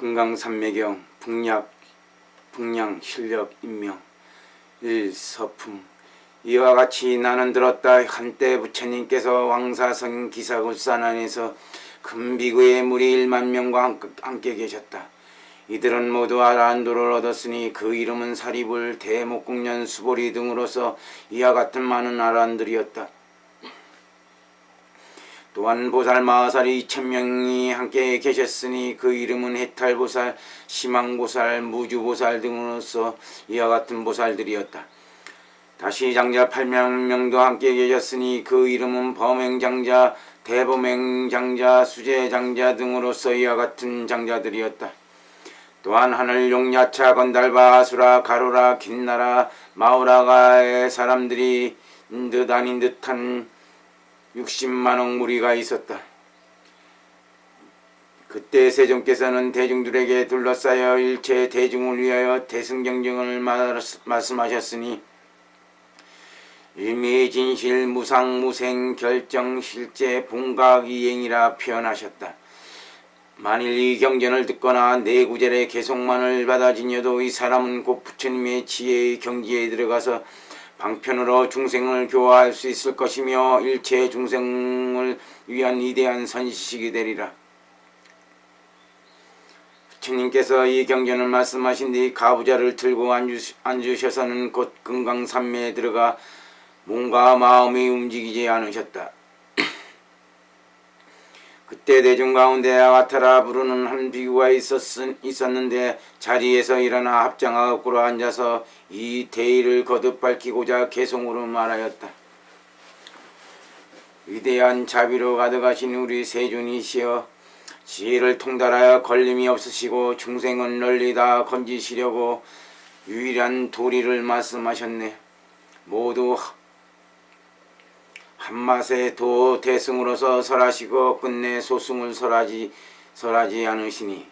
금강산매경 북량 실력 임명 일서품. 이와 같이 나는 들었다. 한때 부처님께서 왕사성 기사굴산 안에서 금비구의 무리 1만 명과 함께 계셨다. 이들은 모두 아란도를 얻었으니 그 이름은 사리불, 대목국년, 수보리 등으로서 이와 같은 많은 아란들이었다. 또한 보살 마하살이 2000명이 함께 계셨으니 그 이름은 해탈보살, 시망보살, 무주보살 등으로서 이와 같은 보살들이었다. 다시 장자 8명도 함께 계셨으니 그 이름은 범행장자, 대범행장자, 수제장자 등으로서 이와 같은 장자들이었다. 또한 하늘 용야차, 건달바, 아수라, 가로라, 긴나라, 마우라가의 사람들이 듯 아닌 듯한 60만억 무리가 있었다. 그때 세존께서는 대중들에게 둘러싸여 일체 대중을 위하여 대승경전을 말씀하셨으니 일미진실 무상무생 결정실제 봉각이행이라 표현하셨다. 만일 이 경전을 듣거나 내 구절의 개송만을 받아지녀도 이 사람은 곧 부처님의 지혜의 경지에 들어가서 방편으로 중생을 교화할 수 있을 것이며 일체 중생을 위한 위대한 선지식이 되리라. 부처님께서 이 경전을 말씀하신 뒤 가부좌를 들고 앉으셔서는 곧 금강산매에 들어가 몸과 마음이 움직이지 않으셨다. 그때 대중 가운데 아와타라 부르는 한 비구가 있었는데 자리에서 일어나 합장하고 꿇어 앉아서 이 대의를 거듭 밝히고자 개송으로 말하였다. 위대한 자비로 가득하신 우리 세존이시여, 지혜를 통달하여 걸림이 없으시고 중생은 널리 다 건지시려고 유일한 도리를 말씀하셨네. 모두 한맛의 도 대승으로서 설하시고 끝내 소승을 설하지 않으시니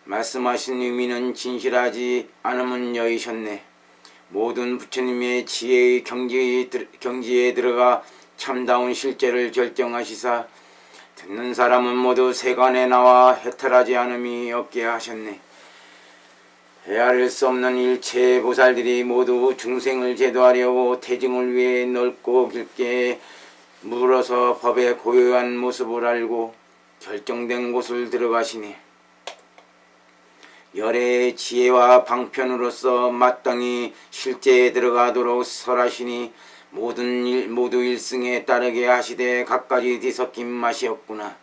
말씀하신 의미는 진실하지 않음은 여의셨네. 모든 부처님의 지혜의 경지에 들어가 참다운 실제를 결정하시사 듣는 사람은 모두 세간에 나와 해탈하지 않음이 없게 하셨네. 헤아릴 수 없는 일체의 보살들이 모두 중생을 제도하려고 대중을 위해 넓고 길게 물어서 법의 고요한 모습을 알고 결정된 곳을 들어가시니 열의 지혜와 방편으로서 마땅히 실제에 들어가도록 설하시니 모두 일승에 따르게 하시되 갖가지 뒤섞인 맛이었구나.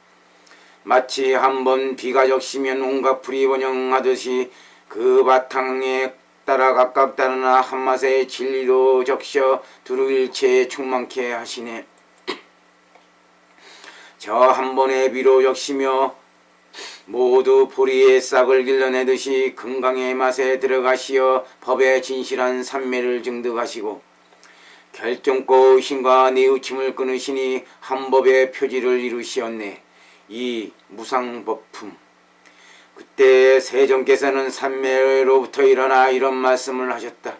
마치 한번 비가 적시면 온갖 풀이 번영하듯이 그 바탕에 따라 각각 다르나 한맛의 진리도 적셔 두루 일체에 충만케 하시네. 저 한 번의 비로 적시며 모두 보리의 싹을 길러내듯이 금강의 맛에 들어가시어 법의 진실한 산매를 증득하시고 결정코 의심과 뉘우침을 끊으시니 한 법의 표지를 이루시었네. 이 무상법품. 그때 세존께서는 산매로부터 일어나 이런 말씀을 하셨다.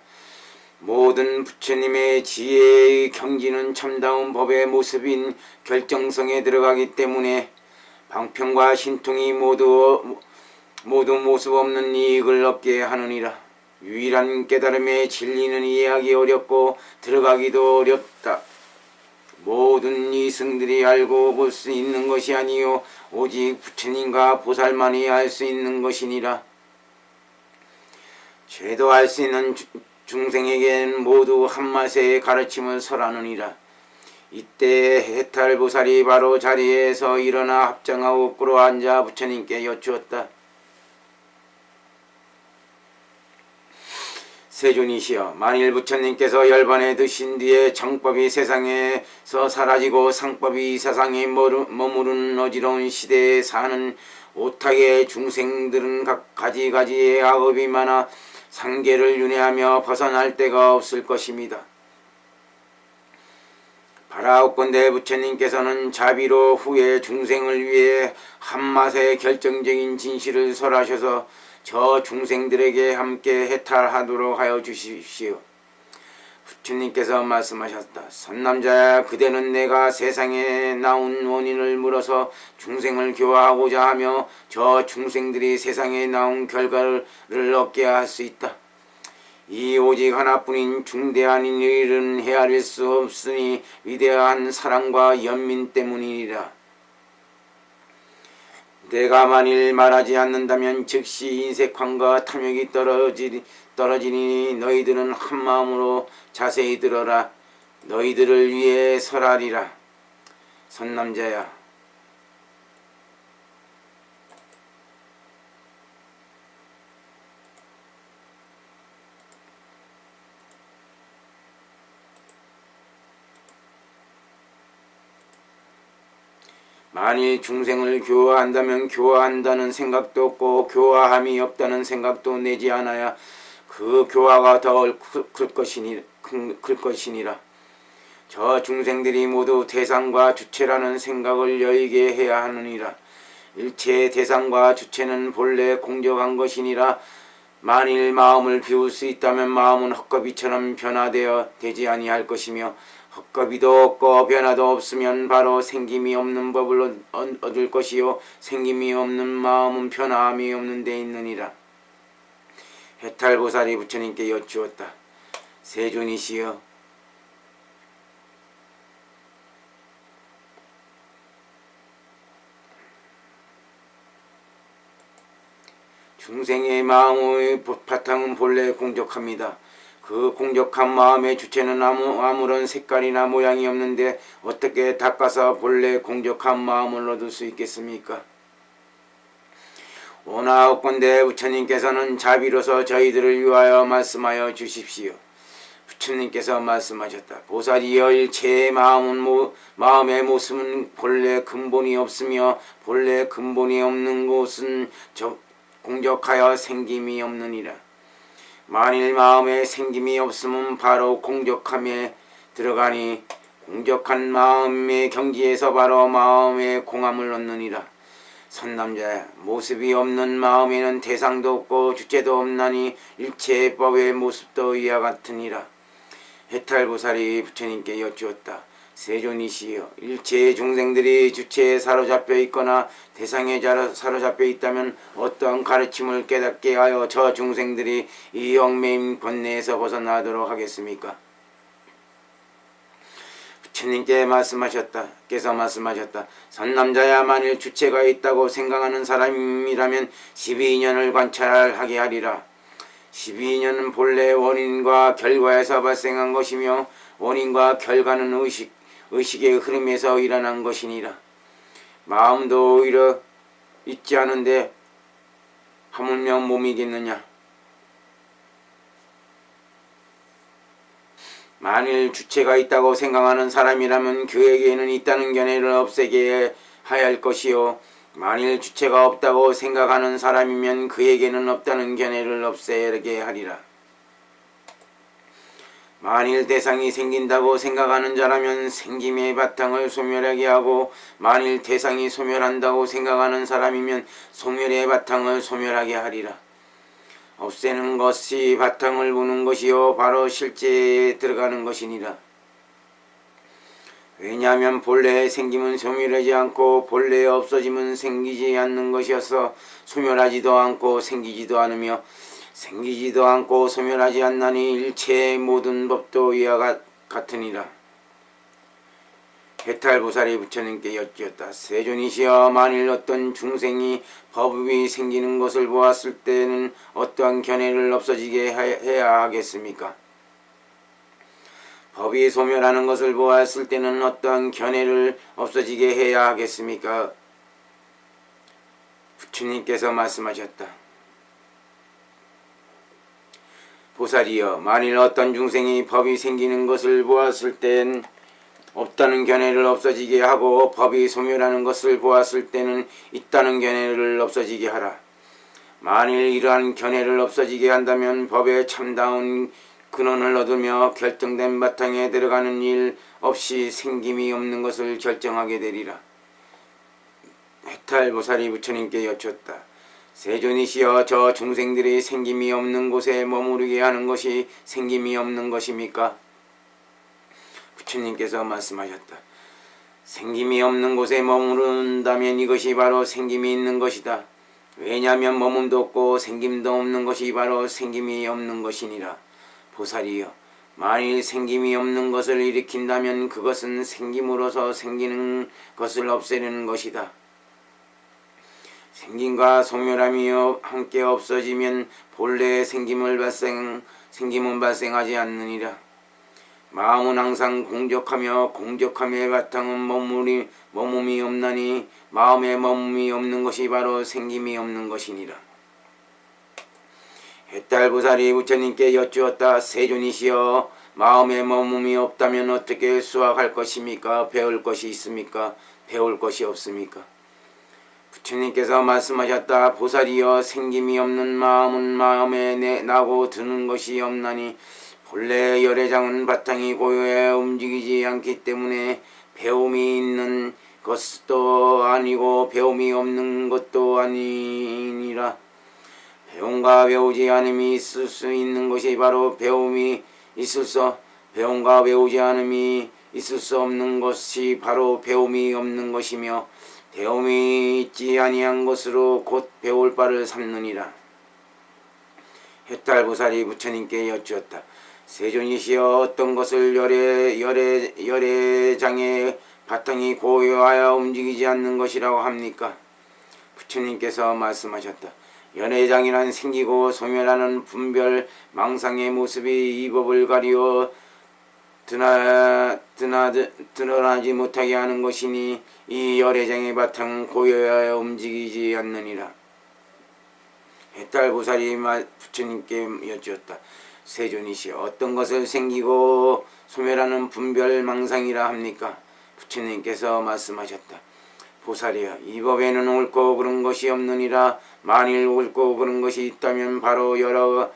모든 부처님의 지혜의 경지는 참다운 법의 모습인 결정성에 들어가기 때문에 방편과 신통이 모두 모습 없는 이익을 얻게 하느니라. 유일한 깨달음의 진리는 이해하기 어렵고 들어가기도 어렵다. 모든 이승들이 알고 볼 수 있는 것이 아니요 오직 부처님과 보살만이 알 수 있는 것이니라. 죄도 알 수 있는 중생에게는 모두 한맛의 가르침을 설하느니라. 이때 해탈보살이 바로 자리에서 일어나 합장하고 꿇어 앉아 부처님께 여쭈었다. 세존이시여, 만일 부처님께서 열반에 드신 뒤에 정법이 세상에서 사라지고 상법이 이 세상에 머무르는 어지러운 시대에 사는 오탁의 중생들은 가지가지의 악업이 많아 상계를 윤회하며 벗어날 데가 없을 것입니다. 바라옵건대 부처님께서는 자비로 후에 중생을 위해 한맛의 결정적인 진실을 설하셔서 저 중생들에게 함께 해탈하도록 하여 주십시오. 부처님께서 말씀하셨다. 선남자야, 그대는 내가 세상에 나온 원인을 물어서 중생을 교화하고자 하며 저 중생들이 세상에 나온 결과를 얻게 할 수 있다. 이 오직 하나뿐인 중대한 일은 헤아릴 수 없으니 위대한 사랑과 연민 때문이니라. 내가 만일 말하지 않는다면 즉시 인색함과 탐욕이 떨어지니 너희들은 한마음으로 자세히 들어라. 너희들을 위해 설하리라. 선남자야, 만일 중생을 교화한다면 교화한다는 생각도 없고 교화함이 없다는 생각도 내지 않아야 그 교화가 더 클 것이니라. 저 중생들이 모두 대상과 주체라는 생각을 여의게 해야 하느니라. 일체의 대상과 주체는 본래 공적한 것이니라. 만일 마음을 비울 수 있다면 마음은 헛거비처럼 변화되어 되지 아니할 것이며 헛거비도 없고 변화도 없으면 바로 생김이 없는 법을 얻을 것이요 생김이 없는 마음은 변화함이 없는 데 있느니라. 해탈보살이 부처님께 여쭈었다. 세존이시여, 중생의 마음의 바탕은 본래 공적합니다. 그 공적한 마음의 주체는 아무런 색깔이나 모양이 없는데 어떻게 닦아서 본래 공적한 마음을 얻을 수 있겠습니까? 원하옵건대 부처님께서는 자비로서 저희들을 위하여 말씀하여 주십시오. 부처님께서 말씀하셨다. 보살이여, 일체의 마음의 모습은 본래 근본이 없으며 본래 근본이 없는 곳은 공적하여 생김이 없느니라. 만일 마음에 생김이 없으면 바로 공적함에 들어가니 공적한 마음의 경지에서 바로 마음의 공함을 얻느니라. 선남자야, 모습이 없는 마음에는 대상도 없고 주체도 없나니 일체의 법의 모습도 이와 같으니라. 해탈보살이 부처님께 여쭈었다. 세존이시여, 일체의 중생들이 주체에 사로잡혀 있거나 대상에 사로잡혀 있다면 어떠한 가르침을 깨닫게 하여 저 중생들이 이 얽매임 권내에서 벗어나도록 하겠습니까? 부처님께 말씀하셨다. 선남자야, 만일 주체가 있다고 생각하는 사람이라면 12년을 관찰하게 하리라. 12년은 본래 원인과 결과에서 발생한 것이며 원인과 결과는 의식의 흐름에서 일어난 것이니라. 마음도 오히려 있지 않은데 하물며 몸이겠느냐. 만일 주체가 있다고 생각하는 사람이라면 그에게는 있다는 견해를 없애게 하야 할 것이요, 만일 주체가 없다고 생각하는 사람이면 그에게는 없다는 견해를 없애게 하리라. 만일 대상이 생긴다고 생각하는 자라면 생김의 바탕을 소멸하게 하고, 만일 대상이 소멸한다고 생각하는 사람이면 소멸의 바탕을 소멸하게 하리라. 없애는 것이 바탕을 보는 것이요 바로 실제에 들어가는 것이니라. 왜냐하면 본래의 생김은 소멸하지 않고 본래의 없어짐은 생기지 않는 것이어서 소멸하지도 않고 생기지도 않으며 생기지도 않고 소멸하지 않나니 일체의 모든 법도 이와 같으니라. 해탈보살이 부처님께 여쭈었다. 세존이시여, 만일 어떤 중생이 법이 생기는 것을 보았을 때는 어떠한 견해를 없어지게 해야 하겠습니까? 법이 소멸하는 것을 보았을 때는 어떠한 견해를 없어지게 해야 하겠습니까? 부처님께서 말씀하셨다. 보살이여, 만일 어떤 중생이 법이 생기는 것을 보았을 땐 없다는 견해를 없어지게 하고 법이 소멸하는 것을 보았을 때는 있다는 견해를 없어지게 하라. 만일 이러한 견해를 없어지게 한다면 법의 참다운 근원을 얻으며 결정된 바탕에 들어가는 일 없이 생김이 없는 것을 결정하게 되리라. 해탈보살이 부처님께 여쭙다. 세존이시여, 저 중생들이 생김이 없는 곳에 머무르게 하는 것이 생김이 없는 것입니까? 부처님께서 말씀하셨다. 생김이 없는 곳에 머무른다면 이것이 바로 생김이 있는 것이다. 왜냐하면 머문도 없고 생김도 없는 것이 바로 생김이 없는 것이니라. 보살이여, 만일 생김이 없는 것을 일으킨다면 그것은 생김으로서 생기는 것을 없애려는 것이다. 생김과 소멸함이 함께 없어지면 본래의 생김은 발생하지 않느니라. 마음은 항상 공적하며 공적함의 바탕은 머뭅이 없나니 마음에 머뭅이 없는 것이 바로 생김이 없는 것이니라. 해탈보살이 부처님께 여쭈었다. 세존이시여, 마음에 머뭅이 없다면 어떻게 수학할 것입니까? 배울 것이 있습니까? 배울 것이 없습니까? 부처님께서 말씀하셨다. 보살이여, 생김이 없는 마음은 마음에 나고 드는 것이 없나니 본래 열애장은 바탕이 고요해 움직이지 않기 때문에 배움이 있는 것도 아니고 배움이 없는 것도 아니니라. 배움과 배우지 않음이 있을 수 있는 것이 바로 배움과 배우지 않음이 있을 수 없는 것이 바로 배움이 없는 것이며 배움이 있지 아니한 것으로 곧 배울 바를 삼느니라. 해탈보살이 부처님께 여쭈었다. 세존이시여, 어떤 것을 열애장의 바탕이 고요하여 움직이지 않는 것이라고 합니까? 부처님께서 말씀하셨다. 열애장이란 생기고 소멸하는 분별 망상의 모습이 이 법을 가리워 드러나지 못하게 하는 것이니 이 열애장의 바탕은 고요하여 움직이지 않느니라. 해탈보살이 부처님께 여쭈었다. 세존이시여, 어떤 것을 생기고 소멸하는 분별 망상이라 합니까? 부처님께서 말씀하셨다. 보살이여, 이 법에는 옳고 그른 것이 없느니라. 만일 옳고 그른 것이 있다면 바로 여러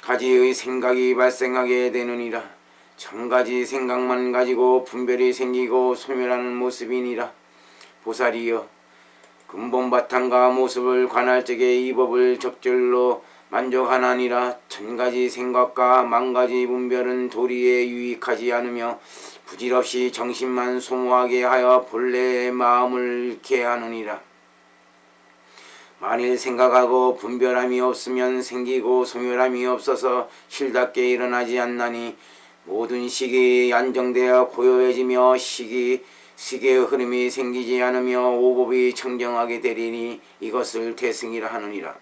가지의 생각이 발생하게 되느니라. 천가지 생각만 가지고 분별이 생기고 소멸하는 모습이니라. 보살이여, 근본 바탕과 모습을 관할 적에 이 법을 적절로 만족하나니라. 천가지 생각과 만가지 분별은 도리에 유익하지 않으며 부질없이 정신만 소모하게 하여 본래의 마음을 잃게 하느니라. 만일 생각하고 분별함이 없으면 생기고 소멸함이 없어서 실답게 일어나지 않나니 모든 식이 안정되어 고요해지며 식의 흐름이 생기지 않으며 오법이 청정하게 되리니 이것을 태승이라 하느니라.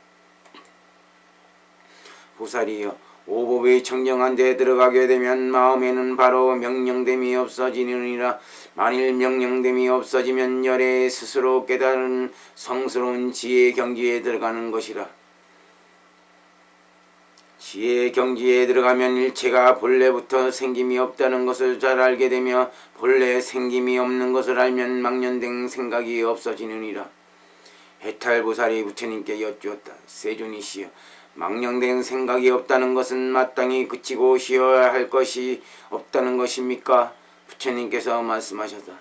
보살이여, 오법이 청정한 데 들어가게 되면 마음에는 바로 명령됨이 없어지느니라. 만일 명령됨이 없어지면 열애 스스로 깨달은 성스러운 지혜 경지에 들어가는 것이라. 지혜 경지에 들어가면 일체가 본래부터 생김이 없다는 것을 잘 알게 되며 본래 생김이 없는 것을 알면 망년된 생각이 없어지느니라. 해탈보살이 부처님께 여쭈었다. 세존이시여, 망령된 생각이 없다는 것은 마땅히 그치고 쉬어야 할 것이 없다는 것입니까? 부처님께서 말씀하셨다.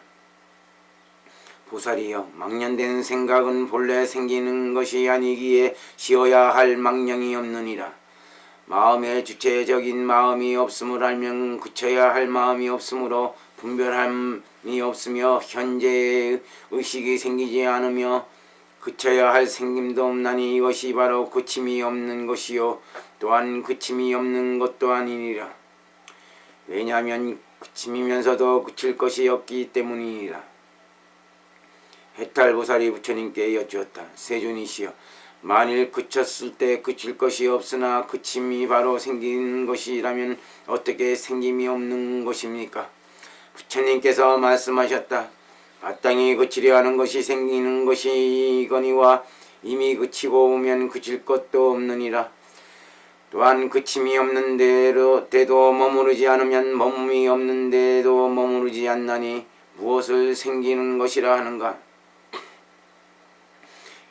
보살이여, 망령된 생각은 본래 생기는 것이 아니기에 쉬어야 할 망령이 없느니라. 마음의 주체적인 마음이 없음을 알면 그쳐야 할 마음이 없으므로 분별함이 없으며 현재의 의식이 생기지 않으며 그쳐야 할 생김도 없나니 이것이 바로 그침이 없는 것이요 또한 그침이 없는 것도 아니니라. 왜냐하면 그침이면서도 그칠 것이 없기 때문이니라. 해탈보살이 부처님께 여쭈었다. 세존이시여, 만일 그쳤을 때 그칠 것이 없으나 그침이 바로 생기는 것이라면 어떻게 생김이 없는 것입니까? 부처님께서 말씀하셨다. 마땅히 그치려 하는 것이 생기는 것이거니와 이미 그치고 오면 그칠 것도 없느니라. 또한 그침이 없는 데도 머무르지 않으면 머뭅이 없는 데도 머무르지 않나니 무엇을 생기는 것이라 하는가?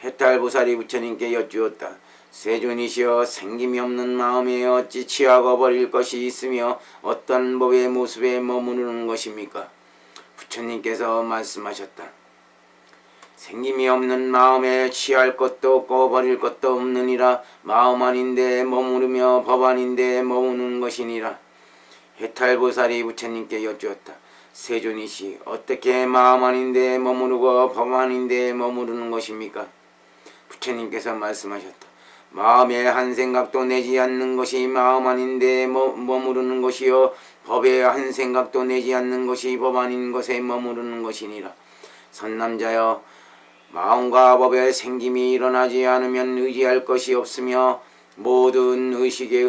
해탈보살이 부처님께 여쭈었다. 세존이시여, 생김이 없는 마음에 어찌 취하고 버릴 것이 있으며 어떤 법의 모습에 머무르는 것입니까? 부처님께서 말씀하셨다. 생김이 없는 마음에 취할 것도 없고 버릴 것도 없느니라. 마음 아닌데 머무르며 법 아닌데 머무는 것이니라. 해탈보살이 부처님께 여쭈었다. 세존이시 어떻게 마음 아닌데 머무르고 법 아닌데 머무르는 것입니까? 부처님께서 말씀하셨다. 마음에 한 생각도 내지 않는 것이 마음 아닌데 머무르는 것이요 법에 한 생각도 내지 않는 것이 법 아닌 것에 머무르는 것이니라. 선남자여 마음과 법에 생김이 일어나지 않으면 의지할 것이 없으며 모든 의식의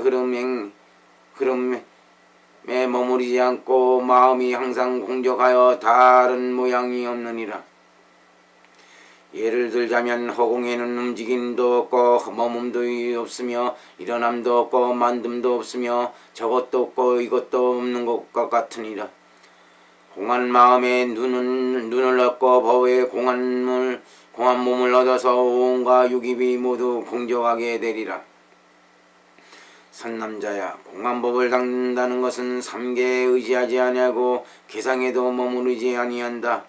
흐름에 머무르지 않고 마음이 항상 공적하여 다른 모양이 없느니라. 예를 들자면 허공에는 움직임도 없고 머뭅도 없으며 일어남도 없고 만듦도 없으며 저것도 없고 이것도 없는 것과 같으니라. 공한 마음에 눈을 얻고 법에 공한 몸을 얻어서 오온과 육입이 모두 공적하게 되리라. 선남자야 공한 법을 닦는다는 것은 삼계에 의지하지 아니하고 개상에도 머무르지 아니한다.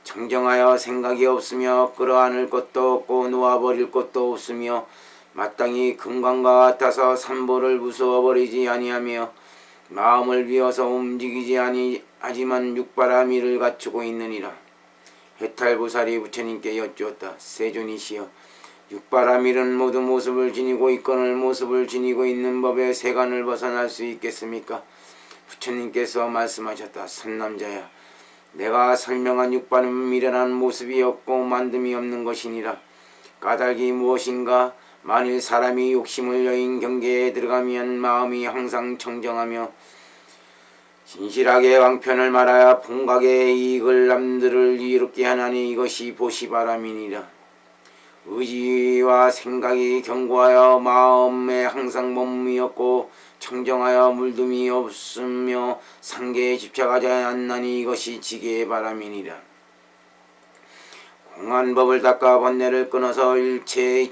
정정하여 생각이 없으며 끌어안을 것도 없고 놓아버릴 것도 없으며 마땅히 금강과 같아서 산보를 부수어버리지 아니하며 마음을 비워서 움직이지 아니하지만 육바라미를 갖추고 있느니라. 해탈보살이 부처님께 여쭈었다. 세존이시여 육바라밀은 모두 모습을 지니고 있거늘 모습을 지니고 있는 법에 세간을 벗어날 수 있겠습니까? 부처님께서 말씀하셨다. 선남자야 내가 설명한 육바라밀이란 모습이 없고 만듦이 없는 것이니라. 까닭이 무엇인가? 만일 사람이 욕심을 여인 경계에 들어가면 마음이 항상 청정하며 진실하게 왕편을 말하여 본각의 이익을 남들을 이롭게 하나니 이것이 보시바람이니라. 의지와 생각이 견고하여 마음에 항상 몸이 없고 청정하여 물듦이 없으며 상계에 집착하지 않나니 이것이 지계의 바람이니라. 공한 법을 닦아 번뇌를 끊어서 일체의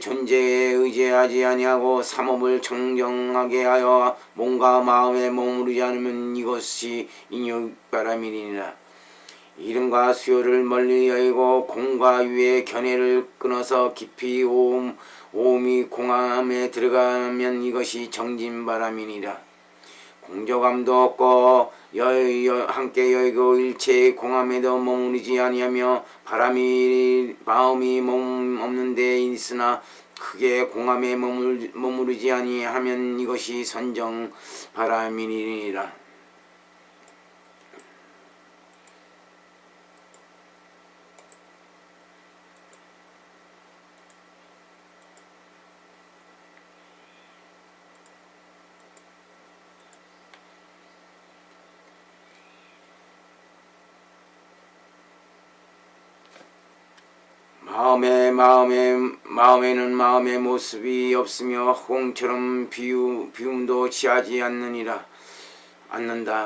존재에 의지하지 아니하고 삼업을 청정하게 하여 몸과 마음에 머무르지 않으면 이것이 인욕바람이니라. 이름과 수요를 멀리 여의고 공과 유의 견해를 끊어서 깊이 오음이 공함에 들어가면 이것이 정진바람이니라. 공적함도 없고 함께 여의고 일체의 공함에도 머무르지 아니하며 마음이 몸 없는 데 있으나 크게 공함에 머무르지 아니하면 이것이 선정바람이니라. 마음에는 마음의 모습이 없으며 허공처럼 비움도 취하지 않는다.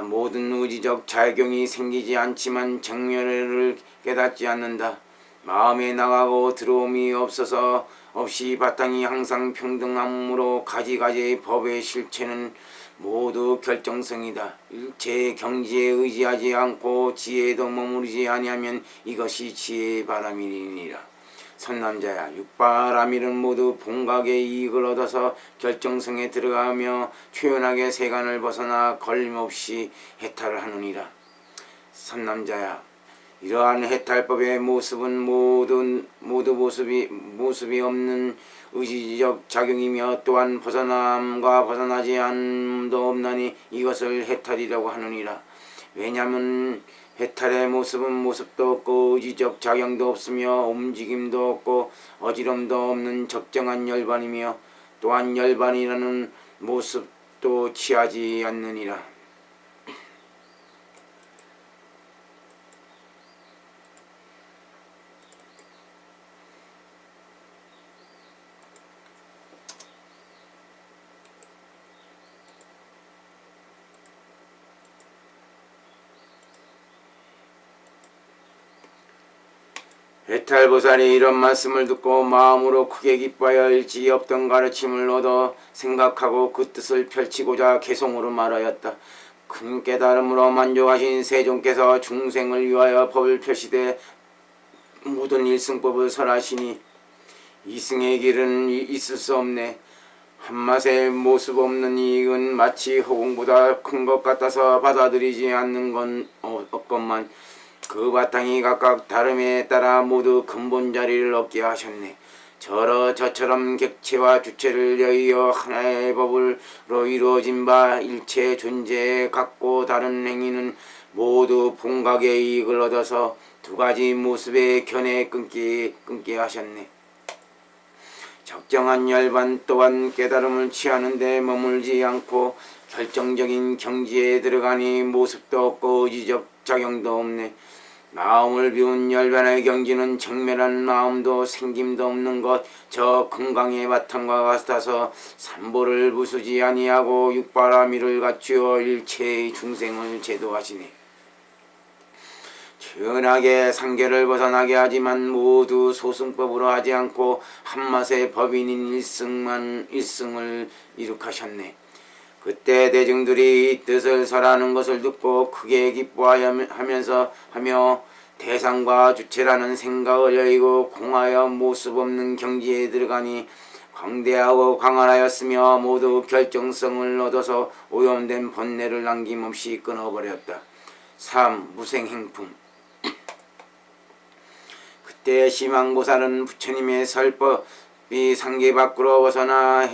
모든 의지적 작용이 생기지 않지만 정멸을 깨닫지 않는다. 마음에 나가고 들어옴이 없이 바탕이 항상 평등함으로 가지가지의 법의 실체는 모두 결정성이다. 일체의 경지에 의지하지 않고 지혜에도 머무르지 아니하면 이것이 지혜의 바람이니라. 선남자야 육바라밀은 모두 본각의 이익을 얻어서 결정성에 들어가며 초연하게 세간을 벗어나 걸림없이 해탈을 하느니라. 선남자야 이러한 해탈법의 모습은 모두 모습이 없는 의지적 작용이며 또한 벗어남과 벗어나지 않음도 없나니 이것을 해탈이라고 하느니라. 왜냐하면 해탈의 모습은 모습도 없고 의지적 작용도 없으며 움직임도 없고 어지럼도 없는 적정한 열반이며 또한 열반이라는 모습도 취하지 않느니라. 해탈보살이 이런 말씀을 듣고 마음으로 크게 기뻐하여 일지 없던 가르침을 얻어 생각하고 그 뜻을 펼치고자 개송으로 말하였다. 큰 깨달음으로 만족하신 세존께서 중생을 위하여 법을 펼치되 모든 일승법을 설하시니 이승의 길은 있을 수 없네. 한맛의 모습 없는 이익은 마치 허공보다 큰 것 같아서 받아들이지 않는 건 없건만 그 바탕이 각각 다름에 따라 모두 근본 자리를 얻게 하셨네. 저처럼 객체와 주체를 여의어 하나의 법으로 이루어진 바 일체 존재의 각고 다른 행위는 모두 본각의 이익을 얻어서 두 가지 모습의 견해 끊게 하셨네. 적정한 열반 또한 깨달음을 취하는 데 머물지 않고 결정적인 경지에 들어가니 모습도 없고 의지적 작용도 없네. 마음을 비운 열반의 경지는 정멸한 마음도 생김도 없는 것, 저 금강의 바탕과 같아서 삼보를 부수지 아니하고 육바라밀을 갖추어 일체의 중생을 제도하시네. 천하게 상계를 벗어나게 하지만 모두 소승법으로 하지 않고 한맛의 법인인 일승을 이룩하셨네. 그때 대중들이 이 뜻을 설하는 것을 듣고 크게 기뻐하며 대상과 주체라는 생각을 여의고 공하여 모습 없는 경지에 들어가니 광대하고 광활하였으며 모두 결정성을 얻어서 오염된 번뇌를 남김없이 끊어버렸다. 3. 무생행품. 그때 심왕보살은 부처님의 설법이 상계 밖으로 벗어나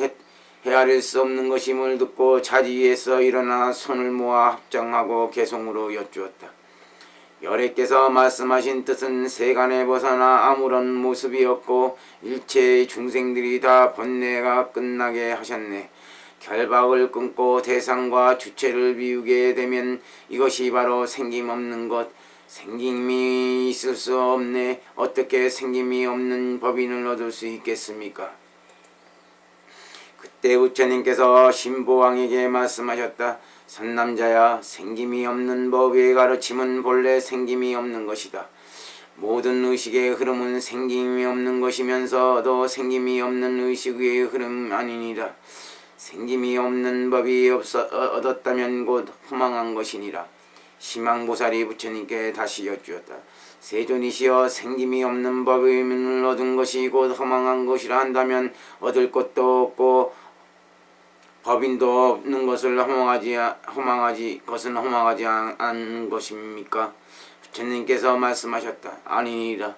헤아릴 수 없는 것임을 듣고 자리에서 일어나 손을 모아 합장하고 개송으로 여쭈었다. 열애께서 말씀하신 뜻은 세간에 벗어나 아무런 모습이 없고 일체의 중생들이 다 번뇌가 끝나게 하셨네. 결박을 끊고 대상과 주체를 비우게 되면 이것이 바로 생김없는 것, 생김이 있을 수 없네. 어떻게 생김이 없는 법인을 얻을 수 있겠습니까? 그때 부처님께서 신보왕에게 말씀하셨다. 선남자야, 생김이 없는 법의 가르침은 본래 생김이 없는 것이다. 모든 의식의 흐름은 생김이 없는 것이면서도 생김이 없는 의식의 흐름 아니니라. 생김이 없는 법이 얻었다면 곧 허망한 것이니라. 심왕보살이 부처님께 다시 여쭈었다. 세존이시여, 생김이 없는 법을 얻은 것이 곧 허망한 것이라 한다면 얻을 것도 없고 법인도 없는 것을 허망하지 않은 것입니까? 부처님께서 말씀하셨다. 아니니라.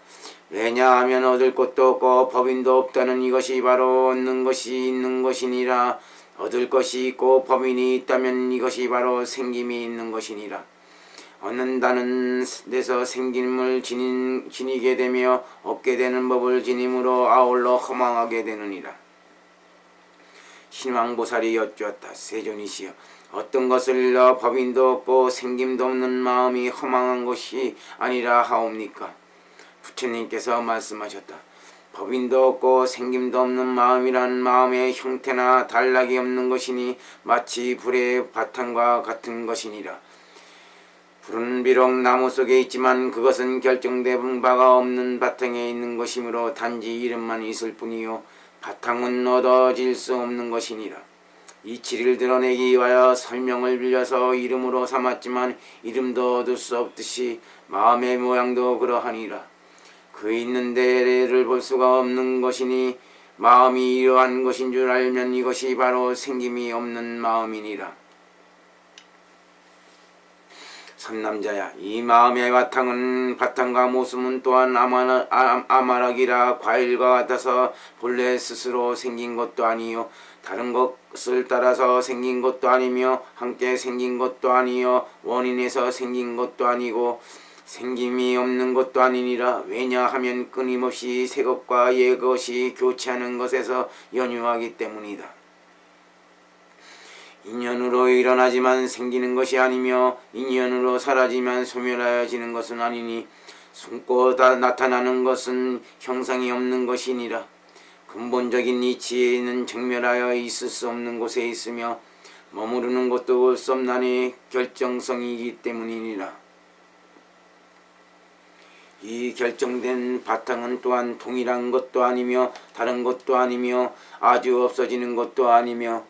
왜냐하면 얻을 것도 없고 법인도 없다는 이것이 바로 얻는 것이 있는 것이니라. 얻을 것이 있고 법인이 있다면 이것이 바로 생김이 있는 것이니라. 얻는다는 데서 생김을 지니게 되며 얻게 되는 법을 지님으로 아울러 허망하게 되느니라. 신왕보살이 여쭈었다. 세존이시여, 어떤 것을 일러 법인도 없고 생김도 없는 마음이 허망한 것이 아니라 하옵니까? 부처님께서 말씀하셨다. 법인도 없고 생김도 없는 마음이란 마음의 형태나 단락이 없는 것이니 마치 불의 바탕과 같은 것이니라. 불은 비록 나무 속에 있지만 그것은 결정된 바가 없는 바탕에 있는 것이므로 단지 이름만 있을 뿐이요 바탕은 얻어질 수 없는 것이니라. 이치를 드러내기 위하여 설명을 빌려서 이름으로 삼았지만 이름도 얻을 수 없듯이 마음의 모양도 그러하니라. 그 있는 데를 볼 수가 없는 것이니 마음이 이러한 것인 줄 알면 이것이 바로 생김이 없는 마음이니라. 선남자야, 이 마음의 바탕과 모습은 또한 아마락이라 과일과 같아서 본래 스스로 생긴 것도 아니요 다른 것을 따라서 생긴 것도 아니며 함께 생긴 것도 아니요 원인에서 생긴 것도 아니고 생김이 없는 것도 아니니라. 왜냐하면 끊임없이 새 것과 옛 것이 교체하는 것에서 연유하기 때문이다. 인연으로 일어나지만 생기는 것이 아니며 인연으로 사라지면 소멸하여지는 것은 아니니 숨고 나타나는 것은 형상이 없는 것이니라. 근본적인 이치에는 정멸하여 있을 수 없는 곳에 있으며 머무르는 것도 올 수 없나니 결정성이기 때문이니라. 이 결정된 바탕은 또한 동일한 것도 아니며 다른 것도 아니며 아주 없어지는 것도 아니며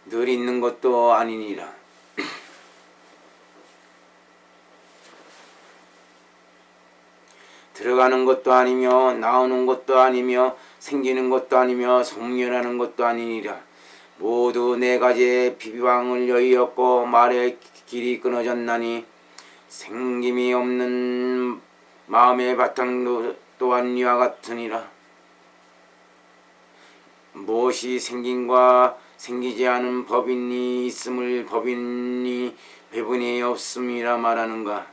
늘 있는 것도 아니니라. 들어가는 것도 아니며 나오는 것도 아니며 생기는 것도 아니며 소멸하는 것도 아니니라. 모두 네 가지의 비방을 여의었고 말의 길이 끊어졌나니 생김이 없는 마음의 바탕도 또한 이와 같으니라. 무엇이 생긴과 생기지 않은 법인이 있음을 법인이 배분이 없음이라 말하는가.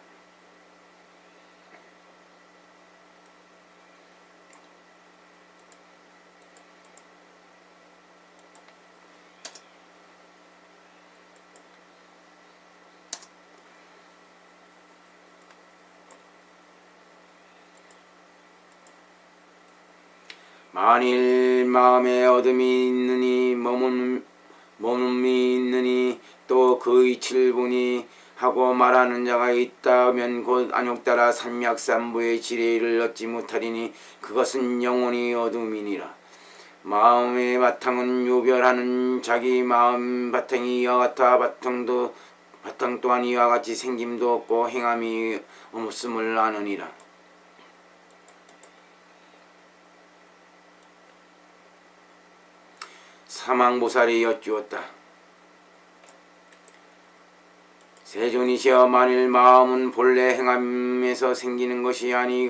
만일 마음에 어둠이 있느니 머문이 있느니 또 그 이치를 보니 하고 말하는 자가 있다면 곧 안욕따라 삼맥삼부의 지례를 얻지 못하리니 그것은 영원히 어둠이니라. 마음의 바탕은 요별하는 자기 마음 바탕이 이와 같아 바탕 또한 이와 같이 생김도 없고 행함이 없음을 아느니라. 사망보살이 여쭈었다. 세존이시여, 만일 마음은 본래 행함에서 생기는 것이 아닐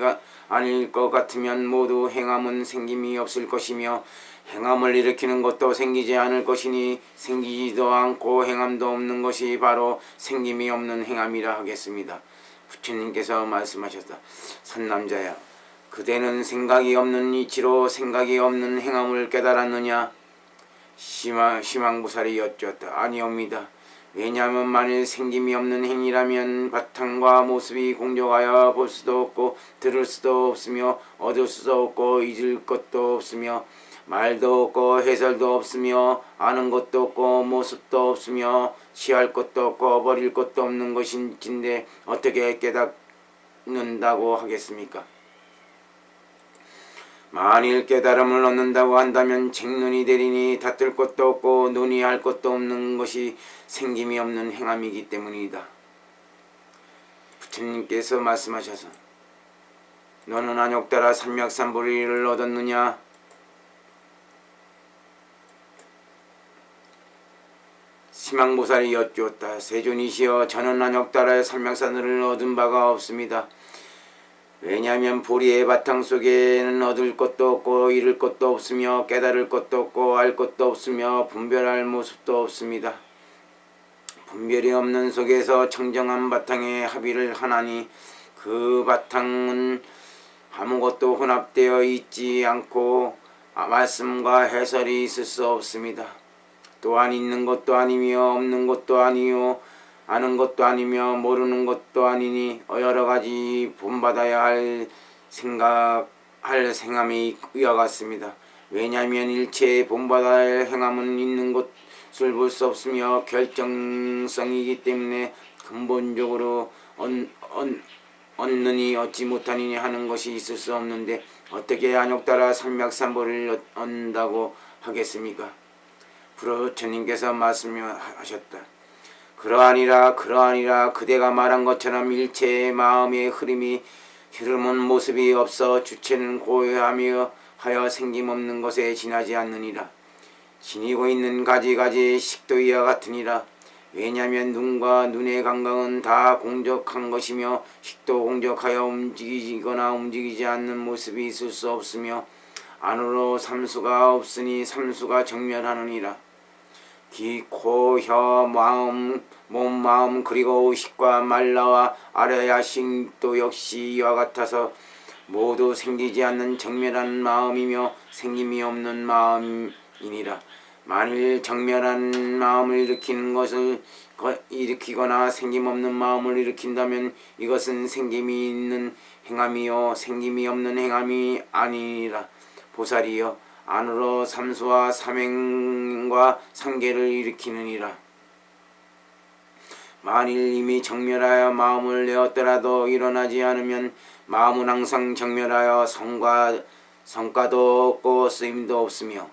것 같으면 모두 행함은 생김이 없을 것이며 행함을 일으키는 것도 생기지 않을 것이니 생기지도 않고 행함도 없는 것이 바로 생김이 없는 행함이라 하겠습니다. 부처님께서 말씀하셨다. 선남자야, 그대는 생각이 없는 이치로 생각이 없는 행함을 깨달았느냐? 시망보살이 여쭈었다. 아니옵니다. 왜냐하면 만일 생김이 없는 행이라면 바탕과 모습이 공적하여 볼 수도 없고 들을 수도 없으며 얻을 수도 없고 잊을 것도 없으며 말도 없고 해설도 없으며 아는 것도 없고 모습도 없으며 취할 것도 없고 버릴 것도 없는 것인데 어떻게 깨닫는다고 하겠습니까? 만일 깨달음을 얻는다고 한다면 쟁론이 되리니 다툴 것도 없고 논의할 것도 없는 것이 생김이 없는 행함이기 때문이다. 부처님께서 말씀하셔서 너는 안욕따라 삼맥삼보리를 얻었느냐? 시망보살이 여쭈었다. 세존이시여, 저는 안욕따라 삼맥산을 얻은 바가 없습니다. 왜냐하면 보리의 바탕 속에는 얻을 것도 없고 잃을 것도 없으며 깨달을 것도 없고 알 것도 없으며 분별할 모습도 없습니다. 분별이 없는 속에서 청정한 바탕에 합의를 하나니 그 바탕은 아무것도 혼합되어 있지 않고 말씀과 해설이 있을 수 없습니다. 또한 있는 것도 아니며 없는 것도 아니요 아는 것도 아니며 모르는 것도 아니니 여러 가지 본받아야 할 행함이 이와 같습니다. 왜냐하면 일체의 본받아야 할 행함은 있는 것을 볼 수 없으며 결정성이기 때문에 근본적으로 얻느니 얻지 못하니 하는 것이 있을 수 없는데 어떻게 안욕따라 삼맥삼보를 얻는다고 하겠습니까? 부처님께서 말씀하셨다. 그러하니라 그대가 말한 것처럼 일체의 마음의 흐름은 모습이 없어 주체는 고요하며 하여 생김없는 것에 지나지 않느니라. 지니고 있는 가지가지의 식도 이와 같으니라. 왜냐하면 눈과 눈의 감각은 다 공적한 것이며 식도 공적하여 움직이거나 움직이지 않는 모습이 있을 수 없으며 안으로 삼수가 없으니 삼수가 정멸하느니라. 귀, 코, 혀, 마음, 몸, 마음 그리고 의식과 말라와 아래야 식도 역시 이와 같아서 모두 생기지 않는 정멸한 마음이며 생김이 없는 마음이니라. 만일 정멸한 마음을 일으키는 것을 일으키거나 생김없는 마음을 일으킨다면 이것은 생김이 있는 행함이요 생김이 없는 행함이 아니니라. 보살이여, 안으로 삼수와 삼행과 삼계를 일으키느니라. 만일 이미 정멸하여 마음을 내었더라도 일어나지 않으면 마음은 항상 정멸하여 성과도 없고 쓰임도 없으며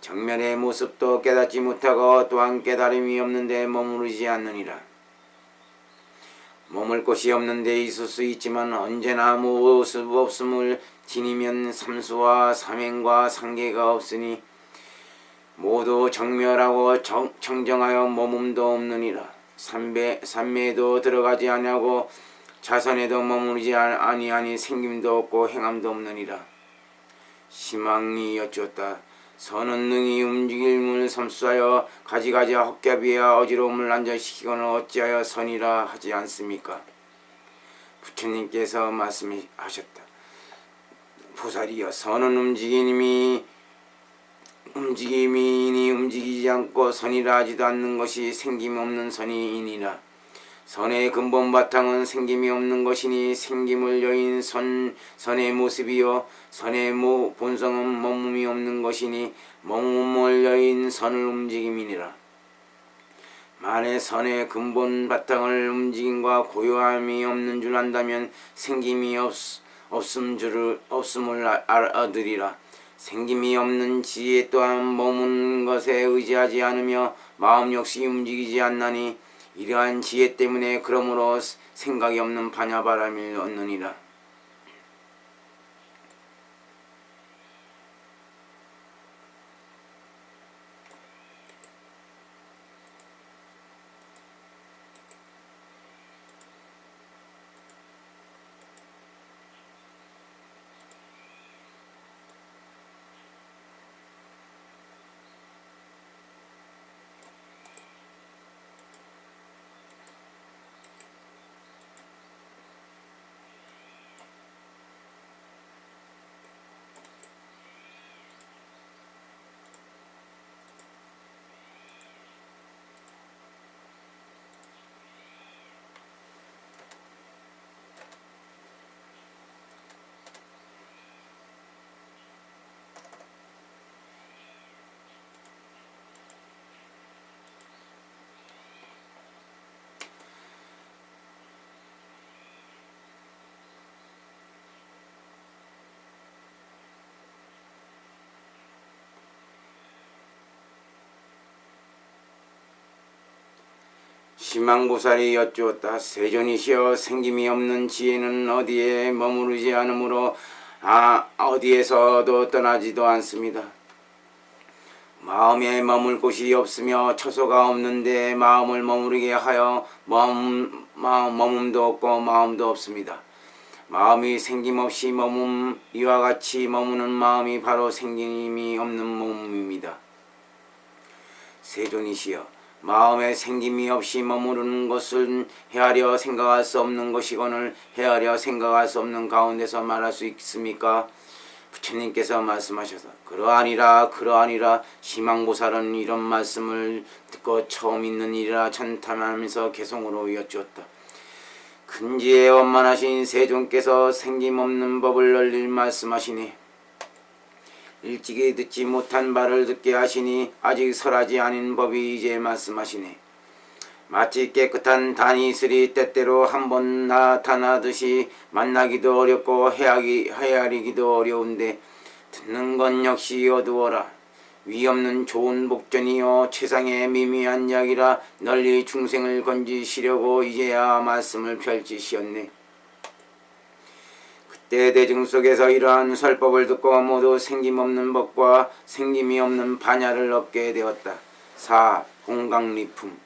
정멸의 모습도 깨닫지 못하고 또한 깨달음이 없는데 머무르지 않느니라. 머물 곳이 없는 데 있을 수 있지만 언제나 모습 없음을 지니면 삼수와 삼행과 상계가 없으니 모두 정멸하고 정정하여 머문도 없느니라. 삼매도 들어가지 아니하고 자선에도 머무르지 아니하니 생김도 없고 행함도 없느니라. 시망이 여쭈었다. 선은 능히 움직임을 섬수하여 가지가지와 헛개비와 어지러움을 안전시키고는 어찌하여 선이라 하지 않습니까? 부처님께서 말씀하셨다. 보살이여, 선은 움직임이 움직이지 않고 선이라 하지도 않는 것이 생김이 없는 선이니라. 선의 근본 바탕은 생김이 없는 것이니 생김을 여인 선의 모습이요 선의 본성은 머뭅이 없는 것이니 머뭅을 여인 선을 움직임이니라. 만에 선의 근본 바탕을 움직임과 고요함이 없는 줄 안다면 생김이 없음을 알아들이라. 생김이 없는 지혜 또한 머문 것에 의지하지 않으며 마음 역시 움직이지 않나니 이러한 지혜 때문에 그러므로 생각이 없는 반야바람을 얻느니라. 시망보살이 여쭈었다. 세존이시여, 생김이 없는 지혜는 어디에 머무르지 않으므로 어디에서도 떠나지도 않습니다. 마음에 머물 곳이 없으며 처소가 없는데 마음을 머무르게 하여 머문도 없고 마음도 없습니다. 마음이 생김없이 머문, 이와 같이 머무는 마음이 바로 생김이 없는 머문입니다. 세존이시여, 마음에 생김이 없이 머무르는 것은 헤아려 생각할 수 없는 것이거늘 헤아려 생각할 수 없는 가운데서 말할 수 있습니까? 부처님께서 말씀하셔서 그러하니라 시망보살은 이런 말씀을 듣고 처음 있는 일이라 찬탄하면서 개성으로 여쭈었다. 근지에 원만하신 세존께서 생김없는 법을 널리 말씀하시니 일찍이 듣지 못한 말을 듣게 하시니 아직 설하지 않은 법이 이제 말씀하시네. 마치 깨끗한 단이슬이 때때로 한번 나타나듯이 만나기도 어렵고 헤아리기도 어려운데 듣는 건 역시 어두워라. 위없는 좋은 복전이요 최상의 미미한 약이라 널리 중생을 건지시려고 이제야 말씀을 펼치시었네. 때 대중 속에서 이러한 설법을 듣고 모두 생김없는 법과 생김이 없는 반야를 얻게 되었다. 4. 공강리품.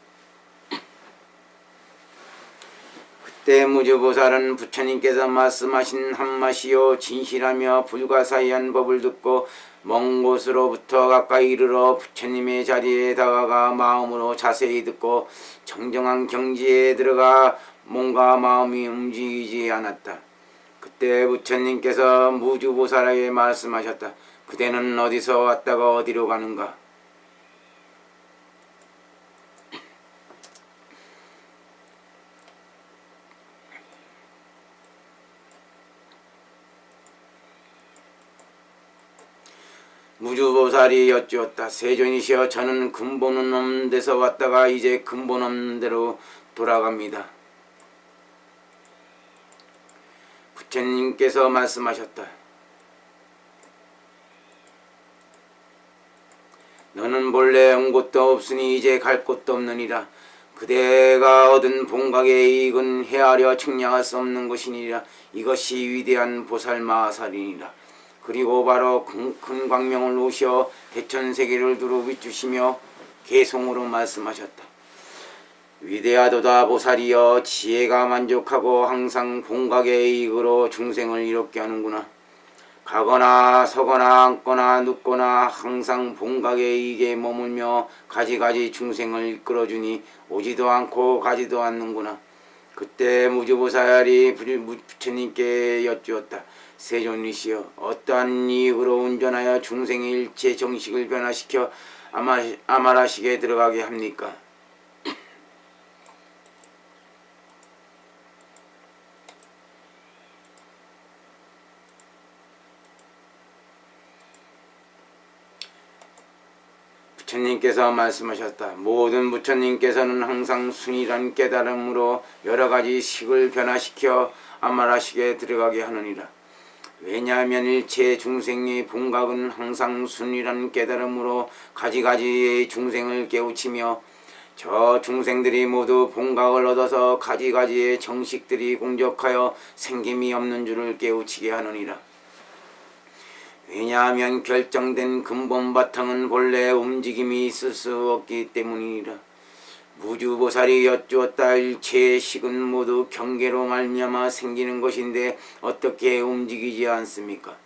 그때 무주보살은 부처님께서 말씀하신 한마시요 진실하며 불가사의한 법을 듣고 먼 곳으로부터 가까이 이르러 부처님의 자리에 다가가 마음으로 자세히 듣고 정정한 경지에 들어가 몸과 마음이 움직이지 않았다. 그때 부처님께서 무주보살에게 말씀하셨다. 그대는 어디서 왔다가 어디로 가는가? 무주보살이 여쭈었다. 세존이시여, 저는 근본 없는 데서 왔다가 이제 근본 없는 데로 돌아갑니다. 부처님께서 말씀하셨다. 너는 본래 온 곳도 없으니 이제 갈 곳도 없느니라. 그대가 얻은 본각의 이익은 헤아려 측량할 수 없는 것이니라. 이것이 위대한 보살마살이니라. 그리고 바로 큰 광명을 오셔 대천세계를 두루 비추시며 개송으로 말씀하셨다. 위대하도다 보살이여, 지혜가 만족하고 항상 본각의 이익으로 중생을 이롭게 하는구나. 가거나 서거나 앉거나 눕거나 항상 본각의 이익에 머물며 가지가지 중생을 이끌어주니 오지도 않고 가지도 않는구나. 그때 무주보살이 부처님께 여쭈었다. 세존이시여, 어떠한 이익으로 운전하여 중생의 일체 정식을 변화시켜 아마라식에 들어가게 합니까? 부처님께서 말씀하셨다. 모든 부처님께서는 항상 순이란 깨달음으로 여러가지 식을 변화시켜 아마라식에 들어가게 하느니라. 왜냐하면 일체 중생의 본각은 항상 순이란 깨달음으로 가지가지의 중생을 깨우치며 저 중생들이 모두 본각을 얻어서 가지가지의 정식들이 공적하여 생김이 없는 줄을 깨우치게 하느니라. 왜냐하면 결정된 근본 바탕은 본래 움직임이 있을 수 없기 때문이니라. 무주보살이 여쭈었다. 일체의 식은 모두 경계로 말미암아 생기는 것인데 어떻게 움직이지 않습니까?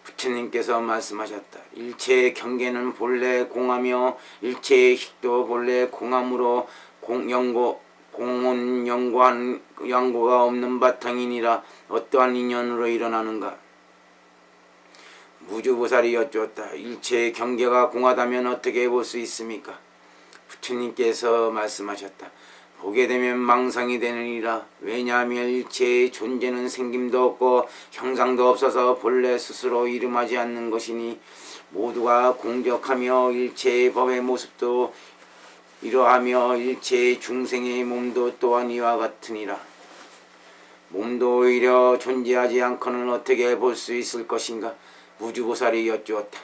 부처님께서 말씀하셨다. 일체의 경계는 본래 공하며 일체의 식도 본래 공함으로 공은 연고가 없는 바탕이니라. 어떠한 인연으로 일어나는가? 무주보살이 여쭈었다. 일체의 경계가 공하다면 어떻게 볼 수 있습니까? 부처님께서 말씀하셨다. 보게 되면 망상이 되느니라. 왜냐하면 일체의 존재는 생김도 없고 형상도 없어서 본래 스스로 이름하지 않는 것이니 모두가 공적하며 일체의 법의 모습도 이러하며 일체의 중생의 몸도 또한 이와 같으니라. 몸도 오히려 존재하지 않고는 어떻게 볼 수 있을 것인가? 무주보살이 여쭈었다.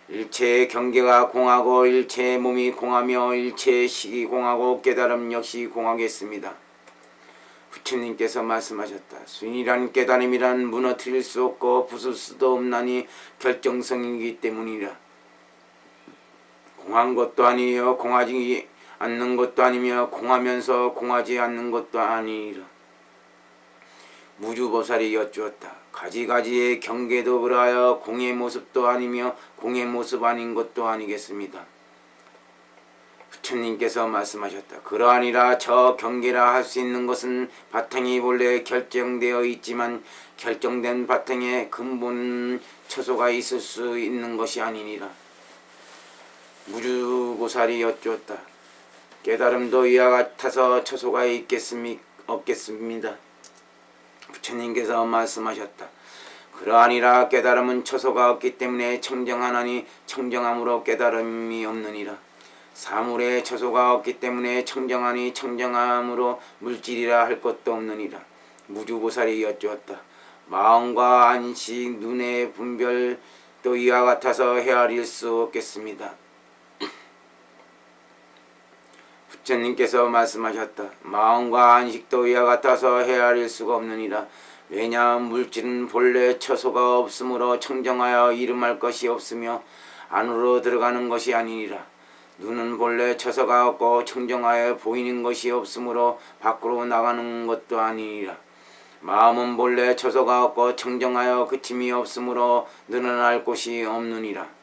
일체의 경계가 공하고 일체의 몸이 공하며 일체의 식이 공하고 깨달음 역시 공하겠습니다. 부처님께서 말씀하셨다. 순이란 깨달음이란 무너뜨릴 수 없고 부술 수도 없나니 결정성이기 때문이라. 공한 것도 아니요 공하지 않는 것도 아니며 공하면서 공하지 않는 것도 아니니라. 무주보살이 여쭈었다. 가지가지의 경계도 그러하여 공의 모습도 아니며 공의 모습 아닌 것도 아니겠습니다. 부처님께서 말씀하셨다. 그러하니라. 저 경계라 할 수 있는 것은 바탕이 본래 결정되어 있지만 결정된 바탕에 근본 처소가 있을 수 있는 것이 아니니라. 무주보살이 여쭈었다. 깨달음도 이와 같아서 처소가 없겠습니다. 부처님께서 말씀하셨다. 그러하니라. 깨달음은 처소가 없기 때문에 청정하나니 청정함으로 깨달음이 없느니라. 사물에 처소가 없기 때문에 청정하니 청정함으로 물질이라 할 것도 없느니라. 무주보살이 여쭈었다. 마음과 안식, 눈의 분별도 이와 같아서 헤아릴 수 없겠습니다. 부처님께서 말씀하셨다. 마음과 안식도 이와 같아서 헤아릴 수가 없느니라. 왜냐하면 물질은 본래 처소가 없으므로 청정하여 이름할 것이 없으며 안으로 들어가는 것이 아니니라. 눈은 본래 처소가 없고 청정하여 보이는 것이 없으므로 밖으로 나가는 것도 아니니라. 마음은 본래 처소가 없고 청정하여 그침이 없으므로 늘어날 곳이 없느니라.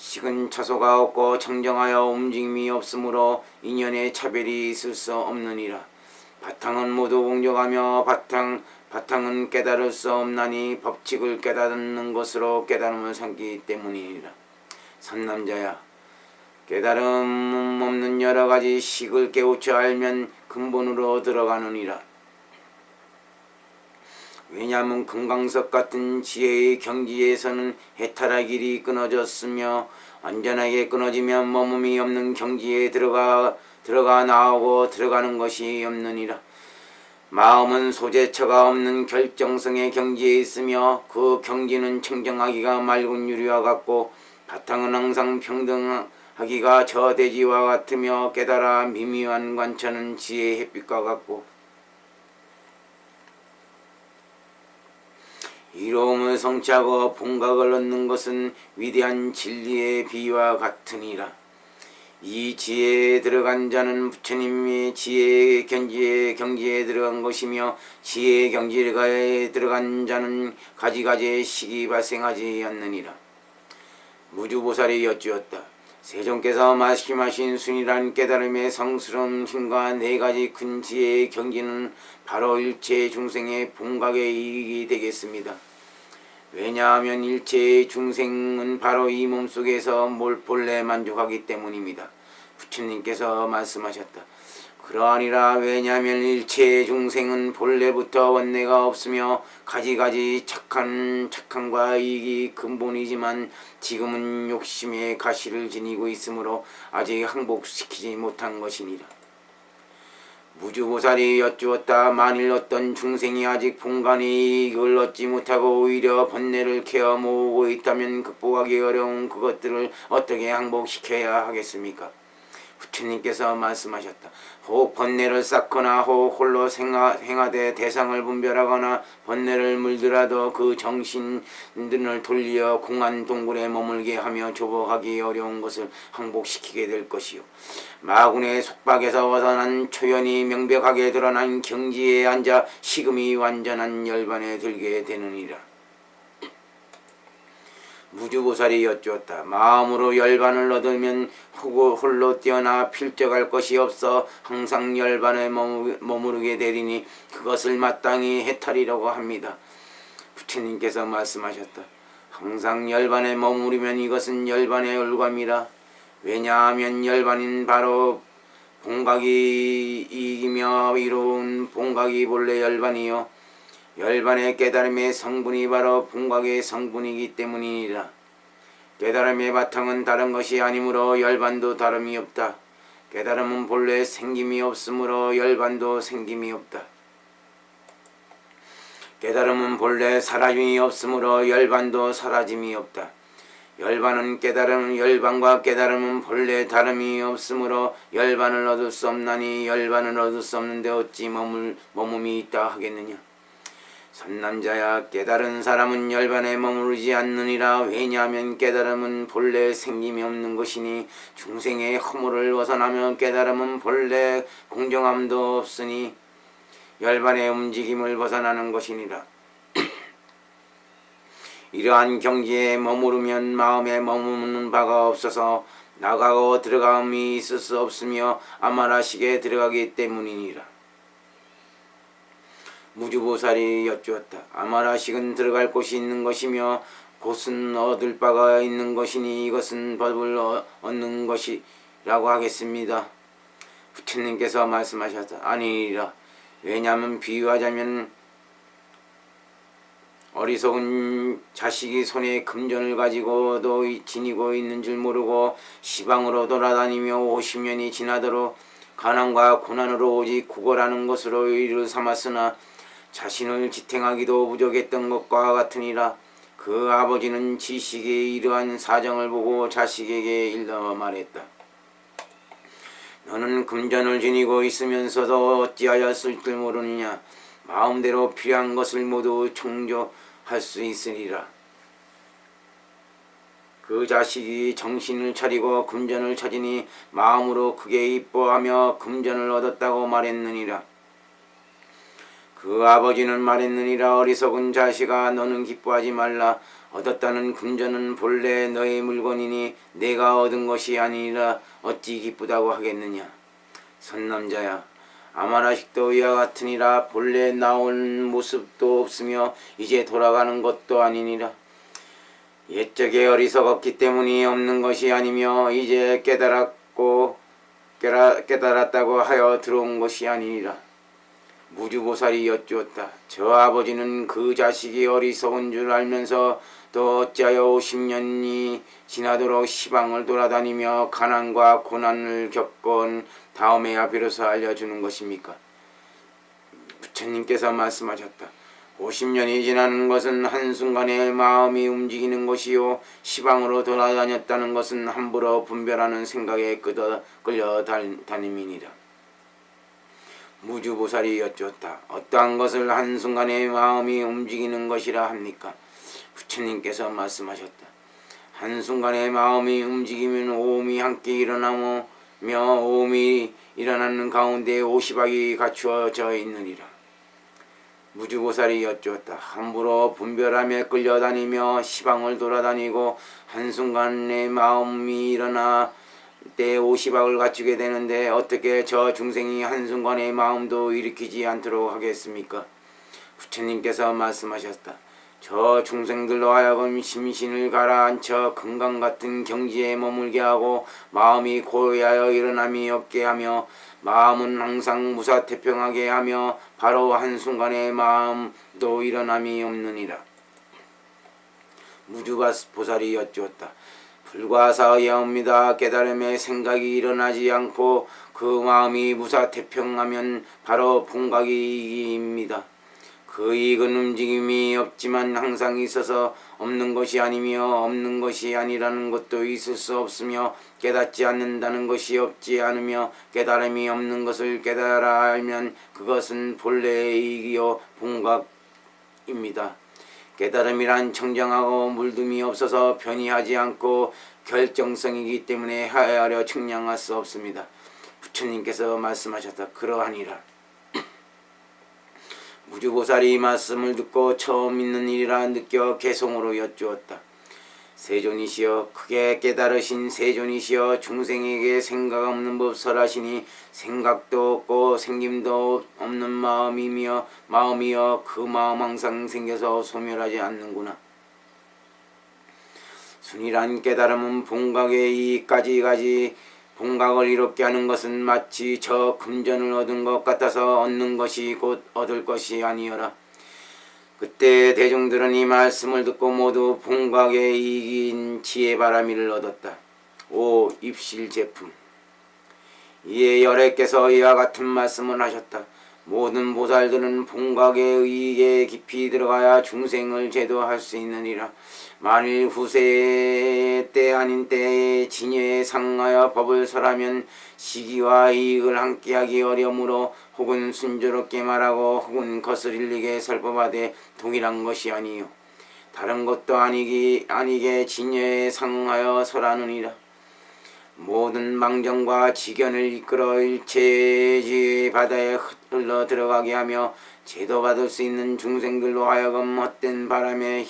식은 처소가 없고 청정하여 움직임이 없으므로 인연의 차별이 있을 수 없느니라. 바탕은 모두 공적하며 바탕은 깨달을 수 없나니 법칙을 깨닫는 것으로 깨달음을 삼기 때문이니라. 선남자야, 깨달음 없는 여러가지 식을 깨우쳐 알면 근본으로 들어가느니라. 왜냐하면 금강석 같은 지혜의 경지에서는 해탈의 길이 끊어졌으며 완전하게 끊어지면 머금이 없는 경지에 들어가 나오고 들어가는 것이 없느니라. 마음은 소재처가 없는 결정성의 경지에 있으며 그 경지는 청정하기가 맑은 유리와 같고 바탕은 항상 평등한 하기가 저 대지와 같으며 깨달아 미묘한 관천은 지혜의 햇빛과 같고 이로움을 성취하고 본각을 얻는 것은 위대한 진리의 비와 같으니라. 이 지혜에 들어간 자는 부처님이 지혜의 경지에 들어간 것이며 지혜의 경지에 들어간 자는 가지가지의 식이 발생하지 않느니라. 무주보살이 여쭈었다. 세존께서 말씀하신 순이란 깨달음의 성스러운 힘과 네 가지 큰 지혜의 경지는 바로 일체 중생의 본각의 이익이 되겠습니다. 왜냐하면 일체의 중생은 바로 이 몸속에서 본래 만족하기 때문입니다. 부처님께서 말씀하셨다. 그러하니라. 왜냐하면 일체의 중생은 본래부터 원내가 없으며 가지가지 착함과 이익이 근본이지만 지금은 욕심의 가시를 지니고 있으므로 아직 항복시키지 못한 것이니라. 무주보살이 여쭈었다. 만일 어떤 중생이 아직 본관의 이익을 얻지 못하고 오히려 번뇌를 케어 모으고 있다면 극복하기 어려운 그것들을 어떻게 항복시켜야 하겠습니까? 부처님께서 말씀하셨다. 혹 번뇌를 쌓거나 혹 홀로 행하되 대상을 분별하거나 번뇌를 물더라도 그 정신들을 돌려 공한 동굴에 머물게 하며 조복하기 어려운 것을 항복시키게 될 것이요. 마군의 속박에서 벗어난 초연이 명백하게 드러난 경지에 앉아 식음이 완전한 열반에 들게 되느니라. 무주보살이 여쭈었다. 마음으로 열반을 얻으면 홀로 뛰어나 필적할 것이 없어 항상 열반에 머무르게 되리니 그것을 마땅히 해탈이라고 합니다. 부처님께서 말씀하셨다. 항상 열반에 머무르면 이것은 열반의 올감이라. 왜냐하면 열반인 바로 본각이 이기며 이로운 본각이 본래 열반이요 열반의 깨달음의 성분이 바로 본각의 성분이기 때문이니라. 깨달음의 바탕은 다른 것이 아니므로 열반도 다름이 없다. 깨달음은 본래 생김이 없으므로 열반도 생김이 없다. 깨달음은 본래 사라짐이 없으므로 열반도 사라짐이 없다. 열반과 깨달음은 본래 다름이 없으므로 열반을 얻을 수 없나니 열반을 얻을 수 없는데 어찌 머금이 있다 하겠느냐. 선남자야, 깨달은 사람은 열반에 머무르지 않느니라. 왜냐하면 깨달음은 본래 생김이 없는 것이니 중생의 허물을 벗어나면 깨달음은 본래 공정함도 없으니 열반의 움직임을 벗어나는 것이니라. 이러한 경지에 머무르면 마음에 머무르는 바가 없어서 나가고 들어감이 있을 수 없으며 아마라식에 들어가기 때문이니라. 무주보살이 여쭈었다. 아마라식은 들어갈 곳이 있는 것이며 곳은 얻을 바가 있는 것이니 이것은 법을 얻는 것이라고 하겠습니다. 부처님께서 말씀하셨다. 아니니라. 왜냐하면 비유하자면 어리석은 자식이 손에 금전을 가지고도 지니고 있는 줄 모르고 시방으로 돌아다니며 50년이 지나도록 가난과 고난으로 오직 구걸하는 것으로 일을 삼았으나 자신을 지탱하기도 부족했던 것과 같으니라. 그 아버지는 지식의 이러한 사정을 보고 자식에게 일러 말했다. 너는 금전을 지니고 있으면서도 어찌하여 쓸 줄 모르느냐. 마음대로 필요한 것을 모두 청조할 수 있으리라. 그 자식이 정신을 차리고 금전을 찾으니 마음으로 크게 이뻐하며 금전을 얻었다고 말했느니라. 그 아버지는 말했느니라. 어리석은 자식아, 너는 기뻐하지 말라. 얻었다는 금전은 본래 너의 물건이니 내가 얻은 것이 아니라 어찌 기쁘다고 하겠느냐. 선남자야, 아마라식도 이와 같으니라. 본래 나온 모습도 없으며 이제 돌아가는 것도 아니니라. 옛적에 어리석었기 때문이 없는 것이 아니며 이제 깨달았다고 하여 들어온 것이 아니니라. 무주보살이 여쭈었다. 저 아버지는 그 자식이 어리석은 줄 알면서 또 어찌하여 50년이 지나도록 시방을 돌아다니며 가난과 고난을 겪은 다음에야 비로소 알려주는 것입니까? 부처님께서 말씀하셨다. 50년이 지나는 것은 한순간에 마음이 움직이는 것이요 시방으로 돌아다녔다는 것은 함부로 분별하는 생각에 끌려다님이니라. 무주보살이 여쭈었다. 어떠한 것을 한순간에 마음이 움직이는 것이라 합니까? 부처님께서 말씀하셨다. 한순간에 마음이 움직이면 오음이 함께 일어나며 오음이 일어나는 가운데 오시박이 갖추어져 있느니라. 무주보살이 여쭈었다. 함부로 분별하며 끌려다니며 시방을 돌아다니고 한순간에 마음이 일어나 때 오시박을 갖추게 되는데 어떻게 저 중생이 한순간에 마음도 일으키지 않도록 하겠습니까? 부처님께서 말씀하셨다. 저 중생들로 하여금 심신을 가라앉혀 금강같은 경지에 머물게 하고 마음이 고요하여 일어남이 없게 하며 마음은 항상 무사태평하게 하며 바로 한순간에 마음도 일어남이 없느니라. 무주보살이 여쭈었다. 불과사의하옵니다. 깨달음의 생각이 일어나지 않고 그 마음이 무사태평하면 바로 본각이익입니다. 그 이익은 움직임이 없지만 항상 있어서 없는 것이 아니며 없는 것이 아니라는 것도 있을 수 없으며 깨닫지 않는다는 것이 없지 않으며 깨달음이 없는 것을 깨달아 알면 그것은 본래의 이익이요 본각입니다. 깨달음이란 청정하고 물듦이 없어서 변이하지 않고 결정성이기 때문에 하야하려 측량할 수 없습니다. 부처님께서 말씀하셨다. 그러하니라. 무주보살이 이 말씀을 듣고 처음 있는 일이라 느껴 개송으로 여쭈었다. 세존이시여 크게 깨달으신 세존이시여 중생에게 생각 없는 법 설하시니 생각도 없고 생김도 없는 마음이며 마음이여 그 마음 항상 생겨서 소멸하지 않는구나. 순이란 깨달음은 본각의 이까지 본각을 이롭게 하는 것은 마치 저 금전을 얻은 것 같아서 얻는 것이 곧 얻을 것이 아니어라. 그때 대중들은 이 말씀을 듣고 모두 본각의 이익인 지혜바라미를 얻었다. 오 입실제품. 이에 열애께서 이와 같은 말씀을 하셨다. 모든 보살들은 본각의 이익에 깊이 들어가야 중생을 제도할 수 있느니라. 만일 후세 때 아닌 때에 진여에 상하여 법을 설하면 시기와 이익을 함께하기 어려우므로 혹은 순조롭게 말하고 혹은 거스릴리게 설법하되 동일한 것이 아니요 다른 것도 아니게 진여에 상하여 설하느니라. 모든 망정과 지견을 이끌어 일체의 바다에 흘러 들어가게 하며 제도받을 수 있는 중생들로 하여금 헛된 바람에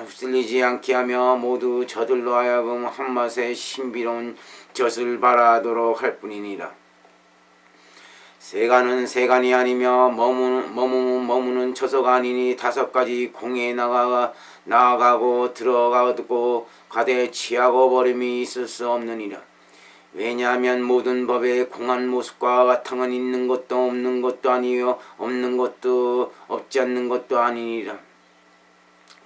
휩쓸리지 않게 하며 모두 저들로 하여금 한맛의 신비로운 젖을 발하도록 할 뿐이니라. 세간은 세간이 아니며 머무는 처소가 아니니 5가지 공에 나아가고 들어가고 가되 취하고 버림이 있을 수 없느니라. 왜냐하면 모든 법에 공한 모습과 바탕은 있는 것도 없는 것도 아니요 없는 것도 없지 않는 것도 아니니라.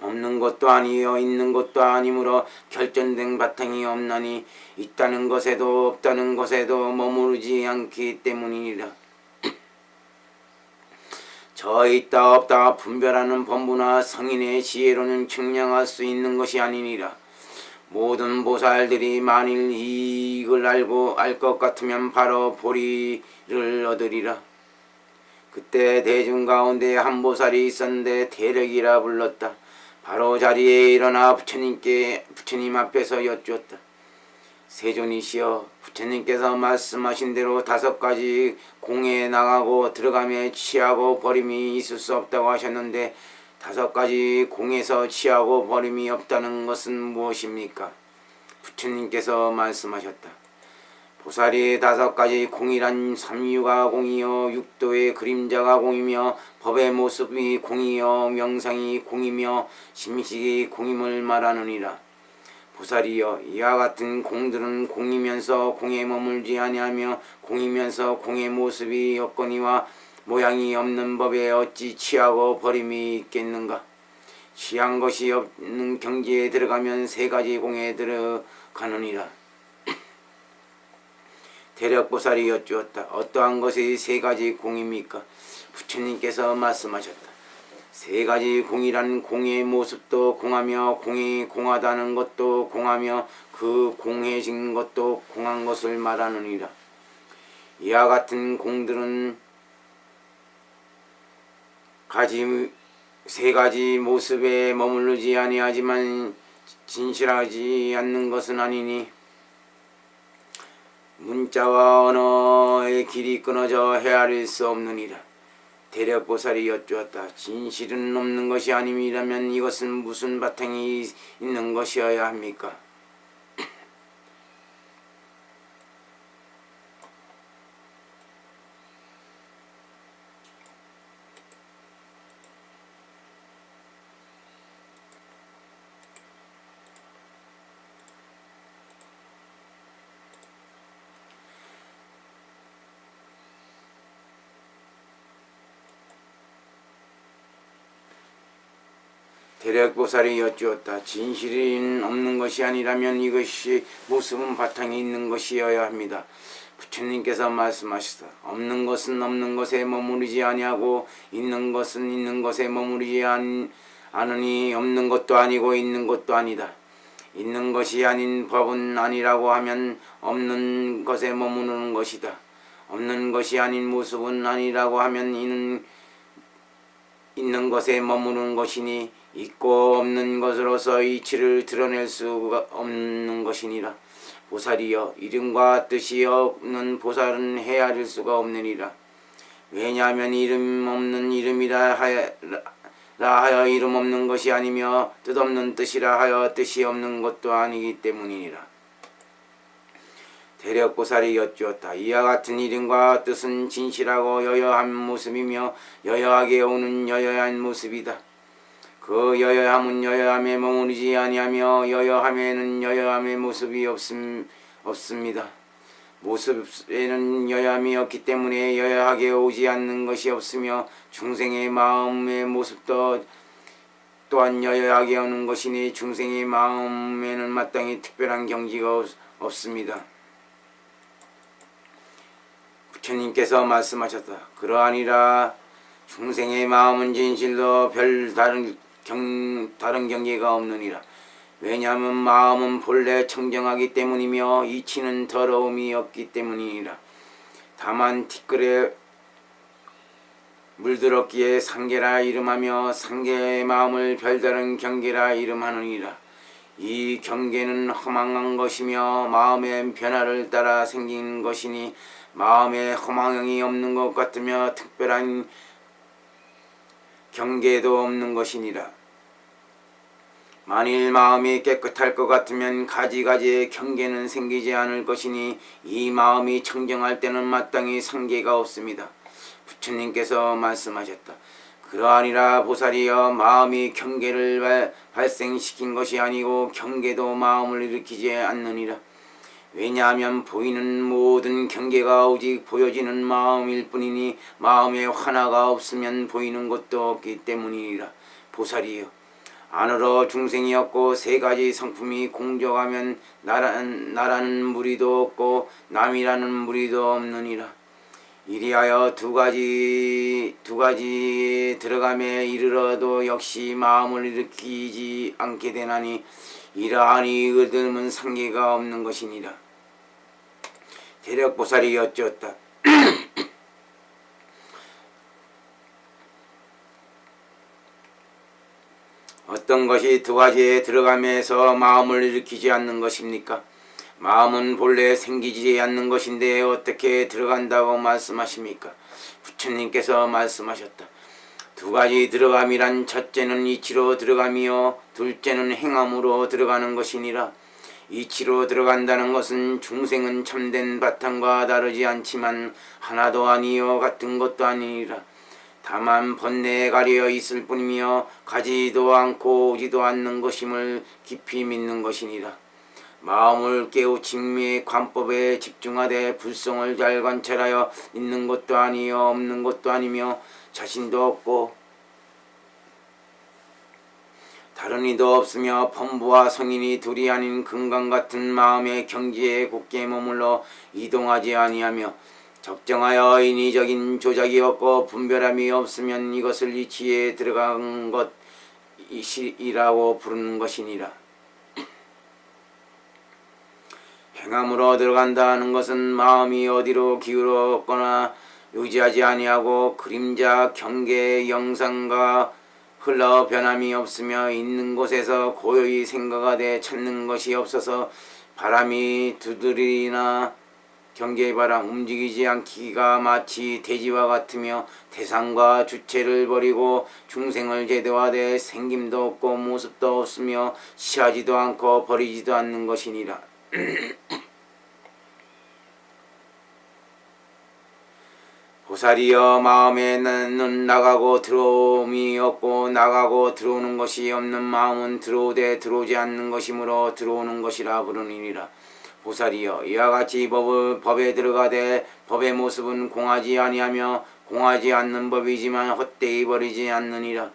없는 것도 아니요 있는 것도 아니므로 결정된 바탕이 없나니 있다는 것에도 없다는 것에도 머무르지 않기 때문이니라. 저 있다 없다 분별하는 법문화 성인의 지혜로는 측량할 수 있는 것이 아니니라. 모든 보살들이 만일 이익을 알 것 같으면 바로 보리를 얻으리라. 그때 대중 가운데 한 보살이 있었는데 대력이라 불렀다. 바로 자리에 일어나 부처님 앞에서 여쭈었다. 세존이시여 부처님께서 말씀하신 대로 5가지 공에 나가고 들어가며 취하고 버림이 있을 수 없다고 하셨는데 5가지 공에서 취하고 버림이 없다는 것은 무엇입니까? 부처님께서 말씀하셨다. 보살이 5가지 공이란 삼유가 공이요 육도의 그림자가 공이며 법의 모습이 공이요 명상이 공이며 심식이 공임을 말하느니라. 보살이여 이와 같은 공들은 공이면서 공에 머물지 아니하며 공이면서 공의 모습이 없거니와 모양이 없는 법에 어찌 취하고 버림이 있겠는가. 취한 것이 없는 경지에 들어가면 3가지 공에 들어가느니라. 대력보살이 여쭈었다. 어떠한 것이 세 가지 공입니까? 부처님께서 말씀하셨다. 세 가지 공이란 공의 모습도 공하며 공이 공하다는 것도 공하며 그 공해진 것도 공한 것을 말하느니라. 이와 같은 공들은 세 가지 모습에 머무르지 아니하지만 진실하지 않는 것은 아니니 문자와 언어의 길이 끊어져 헤아릴 수 없느니라. 대력보살이 여쭈었다. 진실은 없는 것이 아님이라면 이것은 무슨 바탕이 있는 것이어야 합니까? 대력보살이 여쭈었다. 진실이 없는 것이 아니라면 이것이 모습은 바탕이 있는 것이어야 합니다. 부처님께서 말씀하시다. 없는 것은 없는 것에 머무르지 아니하고 있는 것은 있는 것에 머무르지 않으니 없는 것도 아니고 있는 것도 아니다. 있는 것이 아닌 법은 아니라고 하면 없는 것에 머무르는 것이다. 없는 것이 아닌 모습은 아니라고 하면 이는 있는 것에 머무르는 것이니 있고 없는 것으로서 이치를 드러낼 수가 없는 것이니라. 보살이여 이름과 뜻이 없는 보살은 헤아릴 수가 없느니라. 왜냐하면 이름 없는 이름이라 하여 이름 없는 것이 아니며 뜻없는 뜻이라 하여 뜻이 없는 것도 아니기 때문이니라. 대력보살이 여쭈었다. 이와 같은 이름과 뜻은 진실하고 여여한 모습이며 여여하게 오는 여여한 모습이다. 그 여여함은 여여함에 머무르지 아니하며 여여함에는 여여함의 모습이 없습니다. 모습에는 여여함이 없기 때문에 여여하게 오지 않는 것이 없으며 중생의 마음의 모습도 또한 여여하게 오는 것이니 중생의 마음에는 마땅히 특별한 경지가 없습니다. 부처님께서 말씀하셨다. 그러하니라 중생의 마음은 진실로 별 다른 경계가 없느니라. 왜냐하면 마음은 본래 청정하기 때문이며 이치는 더러움이 없기 때문이니라. 다만 티끌에 물들었기에 상계라 이름하며 상계의 마음을 별다른 경계라 이름하느니라. 이 경계는 허망한 것이며 마음의 변화를 따라 생긴 것이니 마음에 허망이 없는 것 같으며 특별한 경계도 없는 것이니라. 만일 마음이 깨끗할 것 같으면 가지가지의 경계는 생기지 않을 것이니 이 마음이 청정할 때는 마땅히 상계가 없습니다. 부처님께서 말씀하셨다. 그러하니라 보살이여 마음이 경계를 발생시킨 것이 아니고 경계도 마음을 일으키지 않느니라. 왜냐하면 보이는 모든 경계가 오직 보여지는 마음일 뿐이니 마음에 하나가 없으면 보이는 것도 없기 때문이니라. 보살이여 안으로 중생이었고 세 가지 성품이 공적하면 나라는 무리도 없고 남이라는 무리도 없느니라. 이리하여 두 가지 들어감에 이르러도 역시 마음을 일으키지 않게 되나니 이러하니 의들은 상계가 없는 것이니라. 대력보살이 여쭈었다. 어떤 것이 두 가지에 들어가면서 마음을 일으키지 않는 것입니까? 마음은 본래 생기지 않는 것인데 어떻게 들어간다고 말씀하십니까? 부처님께서 말씀하셨다. 두 가지 들어감이란 첫째는 이치로 들어가며 둘째는 행함으로 들어가는 것이니라. 이치로 들어간다는 것은 중생은 참된 바탕과 다르지 않지만 하나도 아니요 같은 것도 아니니라. 다만 번뇌에 가려 있을 뿐이며 가지도 않고 오지도 않는 것임을 깊이 믿는 것이니라. 마음을 깨우침의 관법에 집중하되 불성을 잘 관찰하여 있는 것도 아니요 없는 것도 아니며 자신도 없고 다른 이도 없으며 범부와 성인이 둘이 아닌 금강 같은 마음의 경지에 굳게 머물러 이동하지 아니하며 적정하여 인위적인 조작이 없고 분별함이 없으면 이것을 이치에 들어간 것이라고 부르는 것이니라. 행함으로 들어간다 하는 것은 마음이 어디로 기울었거나 유지하지 아니하고 그림자, 경계, 영상과 흘러 변함이 없으며 있는 곳에서 고요히 생각하되 찾는 것이 없어서 바람이 두드리나 경계의 바람 움직이지 않기가 마치 대지와 같으며 대상과 주체를 버리고 중생을 제도하되 생김도 없고 모습도 없으며 취하지도 않고 버리지도 않는 것이니라. 보살이여 마음에는 나가고 들어옴이 없고 나가고 들어오는 것이 없는 마음은 들어오되 들어오지 않는 것이므로 들어오는 것이라 부르니라. 보살이여 이와 같이 법에 들어가되 법의 모습은 공하지 아니하며 공하지 않는 법이지만 헛되이 버리지 않느니라.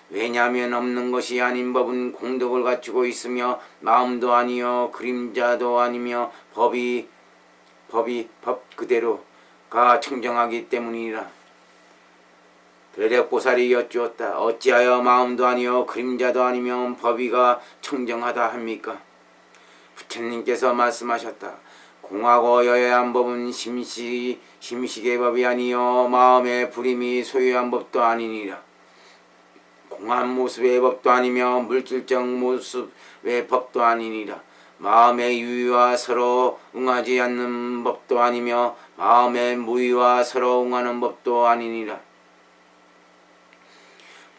왜냐하면 없는 것이 아닌 법은 공덕을 갖추고 있으며 마음도 아니요 그림자도 아니며 법이 법 그대로가 청정하기 때문이라. 대력보살이 여쭈었다. 어찌하여 마음도 아니요 그림자도 아니면 법이가 청정하다 합니까? 부처님께서 말씀하셨다. 공하고 여여한 법은 심식의 법이 아니요 마음의 불임이 소유한 법도 아니니라. 공한 모습의 법도 아니며 물질적 모습의 법도 아니니라. 마음의 유의와 서로 응하지 않는 법도 아니며 마음의 무의와 서로 응하는 법도 아니니라.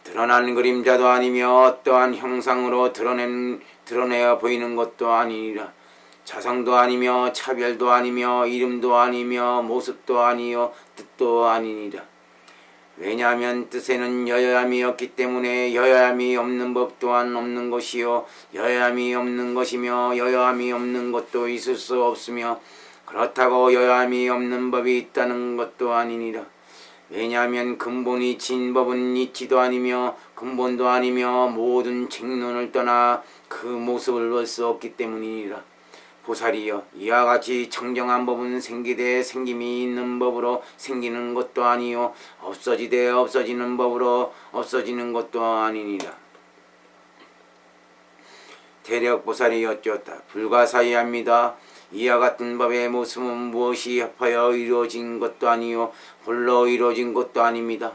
드러난 그림자도 아니며 어떠한 형상으로 드러내어 보이는 것도 아니니라. 자성도 아니며 차별도 아니며 이름도 아니며 모습도 아니요 뜻도 아니니라. 왜냐하면 뜻에는 여여함이 없기 때문에 여여함이 없는 법 또한 없는 것이요 여여함이 없는 것이며 여여함이 없는 것도 있을 수 없으며 그렇다고 여여함이 없는 법이 있다는 것도 아니니라. 왜냐하면 근본이 진 법은 이치도 아니며 근본도 아니며 모든 책론을 떠나 그 모습을 볼 수 없기 때문이니라. 보살이여 이와 같이 청정한 법은 생기되 생김이 있는 법으로 생기는 것도 아니요 없어지되 없어지는 법으로 없어지는 것도 아니니라. 대력보살이 여쭈었다. 불가사의합니다. 이와 같은 법의 모습은 무엇이 합하여 이루어진 것도 아니요 홀로 이루어진 것도 아닙니다.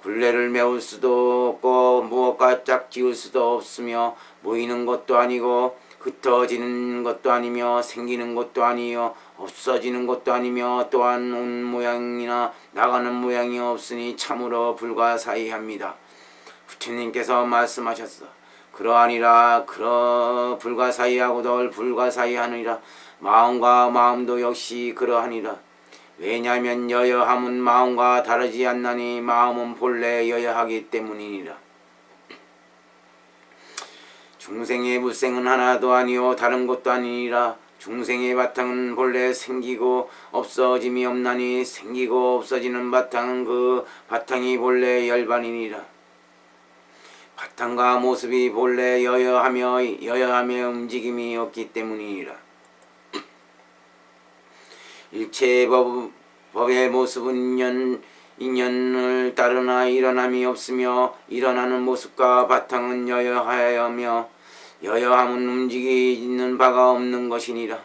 굴레를 메울 수도 없고 무엇과 짝지을 수도 없으며 모이는 것도 아니고 흩어지는 것도 아니며 생기는 것도 아니요 없어지는 것도 아니며 또한 온 모양이나 나가는 모양이 없으니 참으로 불가사의합니다. 부처님께서 말씀하셨어. 그러하니라. 불가사의하고도 불가사의하느니라. 마음과 마음도 역시 그러하니라. 왜냐하면 여여함은 마음과 다르지 않나니 마음은 본래 여여하기 때문이니라. 중생의 물생은 하나도 아니요 다른 것도 아니니라. 중생의 바탕은 본래 생기고 없어짐이 없나니 생기고 없어지는 바탕은 그 바탕이 본래 열반이니라. 바탕과 모습이 본래 여여하며 여여함의 움직임이 없기 때문이니라. 일체의 법의 모습은 인연을 따르나 일어남이 없으며 일어나는 모습과 바탕은 여여하여며 여여함은 움직이는 바가 없는 것이니라.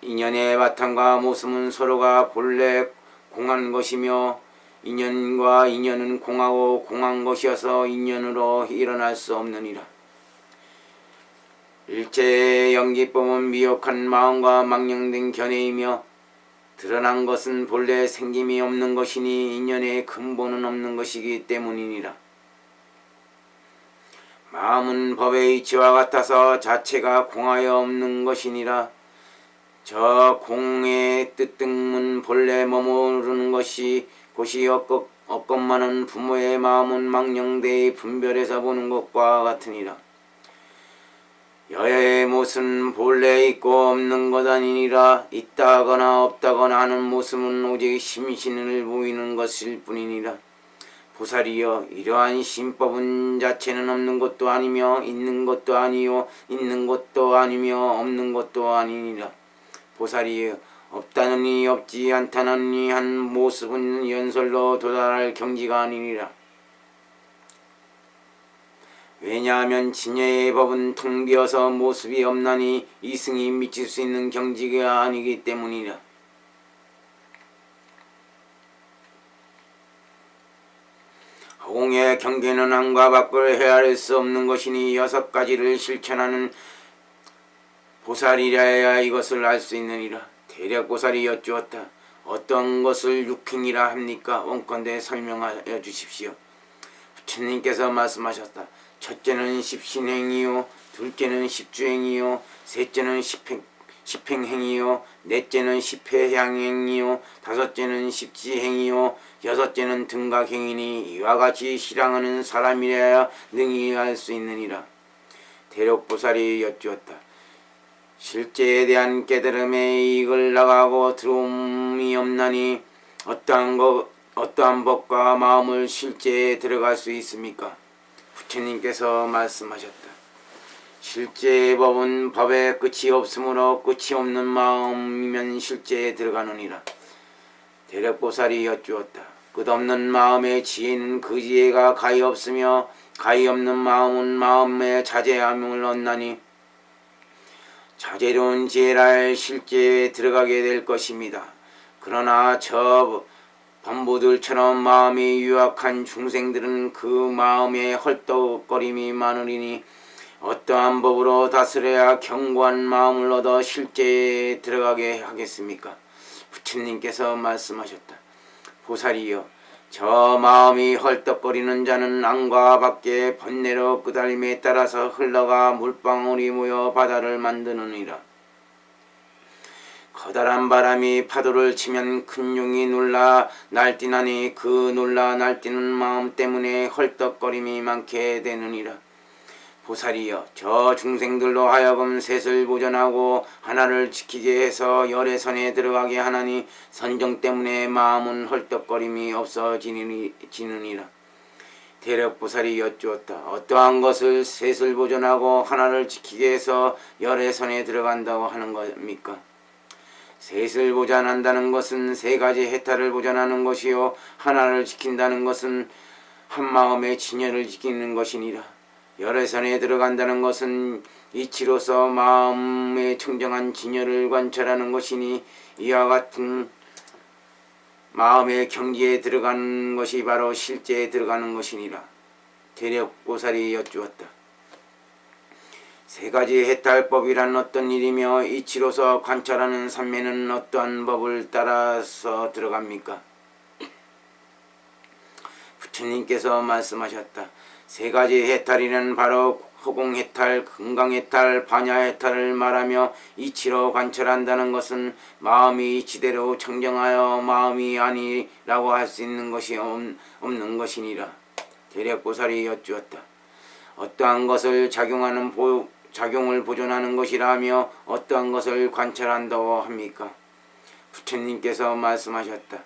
인연의 바탕과 모습은 서로가 본래 공한 것이며 인연과 인연은 공하고 공한 것이어서 인연으로 일어날 수 없느니라. 일체의 연기법은 미혹한 마음과 망령된 견해이며 드러난 것은 본래 생김이 없는 것이니 인연의 근본은 없는 것이기 때문이니라. 마음은 법의 이치와 같아서 자체가 공하여 없는 것이니라. 저 공의 뜻등은 본래 머무르는 곳이 없건만은 부모의 마음은 망령되이 분별해서 보는 것과 같으니라. 여여의 모습은 본래 있고 없는 것 아니니라. 있다거나 없다거나 하는 모습은 오직 심신을 보이는 것일 뿐이니라. 보살이여 이러한 신법은 자체는 없는 것도 아니며 있는 것도 아니요 있는 것도 아니며 없는 것도 아니니라. 보살이여 없다느니 없지 않다느니 한 모습은 연설로 도달할 경지가 아니니라. 왜냐하면 진여의 법은 텅비어서 모습이 없나니 이승이 미칠 수 있는 경지가 아니기 때문이라. 허공의 경계는 안과 밖을 헤아릴 수 없는 것이니 6가지를 실천하는 보살이라야 이것을 알 수 있느니라. 대략보살이 여쭈었다. 어떤 것을 육행이라 합니까? 원컨대 설명하여 주십시오. 부처님께서 말씀하셨다. 첫째는 십신행이요, 둘째는 십주행이요, 셋째는 십행행이요, 넷째는 십회향행이요, 다섯째는 십지행이요, 여섯째는 등각행이니 이와 같이 실행하는 사람이라야 능히 알 수 있느니라. 대략보살이 여쭈었다. 실제에 대한 깨달음에 이익을 나가고 들어옴이 없나니 어떠한 법과 마음을 실제에 들어갈 수 있습니까? 부처님께서 말씀하셨다. 실제의 법은 법에 끝이 없으므로 끝이 없는 마음이면 실제에 들어가느니라. 대략보살이 여쭈었다. 끝없는 마음의 지혜는 그 지혜가 가히 없으며 가히 없는 마음은 마음의 자제함을 얻나니 자제로운 지혜랄 실제에 들어가게 될 것입니다. 그러나 저 범부들처럼 마음이 유약한 중생들은 그 마음에 헐떡거림이 많으리니 어떠한 법으로 다스려야 견고한 마음을 얻어 실제에 들어가게 하겠습니까? 부처님께서 말씀하셨다. 보살이여 저 마음이 헐떡거리는 자는 안과 밖에 번뇌로 끄달림에 따라서 흘러가 물방울이 모여 바다를 만드느니라. 커다란 바람이 파도를 치면 큰 용이 놀라 날뛰나니 그 놀라 날뛰는 마음 때문에 헐떡거림이 많게 되느니라. 보살이여 저 중생들로 하여금 셋을 보존하고 하나를 지키게 해서 열애선에 들어가게 하나니 선정 때문에 마음은 헐떡거림이 없어지느니라. 대략보살이 여쭈었다. 어떠한 것을 셋을 보존하고 하나를 지키게 해서 열애선에 들어간다고 하는 겁니까? 셋을 보존한다는 것은 3가지 해탈을 보존하는 것이요 하나를 지킨다는 것은 한마음의 진여를 지키는 것이니라. 열애선에 들어간다는 것은 이치로서 마음의 청정한 진여를 관찰하는 것이니 이와 같은 마음의 경지에 들어가는 것이 바로 실제에 들어가는 것이니라. 대략보살이 여쭈었다. 3가지 해탈법이란 어떤 일이며 이치로서 관찰하는 삼매는 어떠한 법을 따라서 들어갑니까? 부처님께서 말씀하셨다. 3가지 해탈이는 바로 허공해탈, 금강해탈, 반야해탈을 말하며 이치로 관찰한다는 것은 마음이 이치대로 청정하여 마음이 아니라고 할 수 있는 것이 없는 것이니라. 대략보살이 여쭈었다. 어떠한 것을 작용을 보존하는 것이라며 어떠한 것을 관찰한다고 합니까? 부처님께서 말씀하셨다.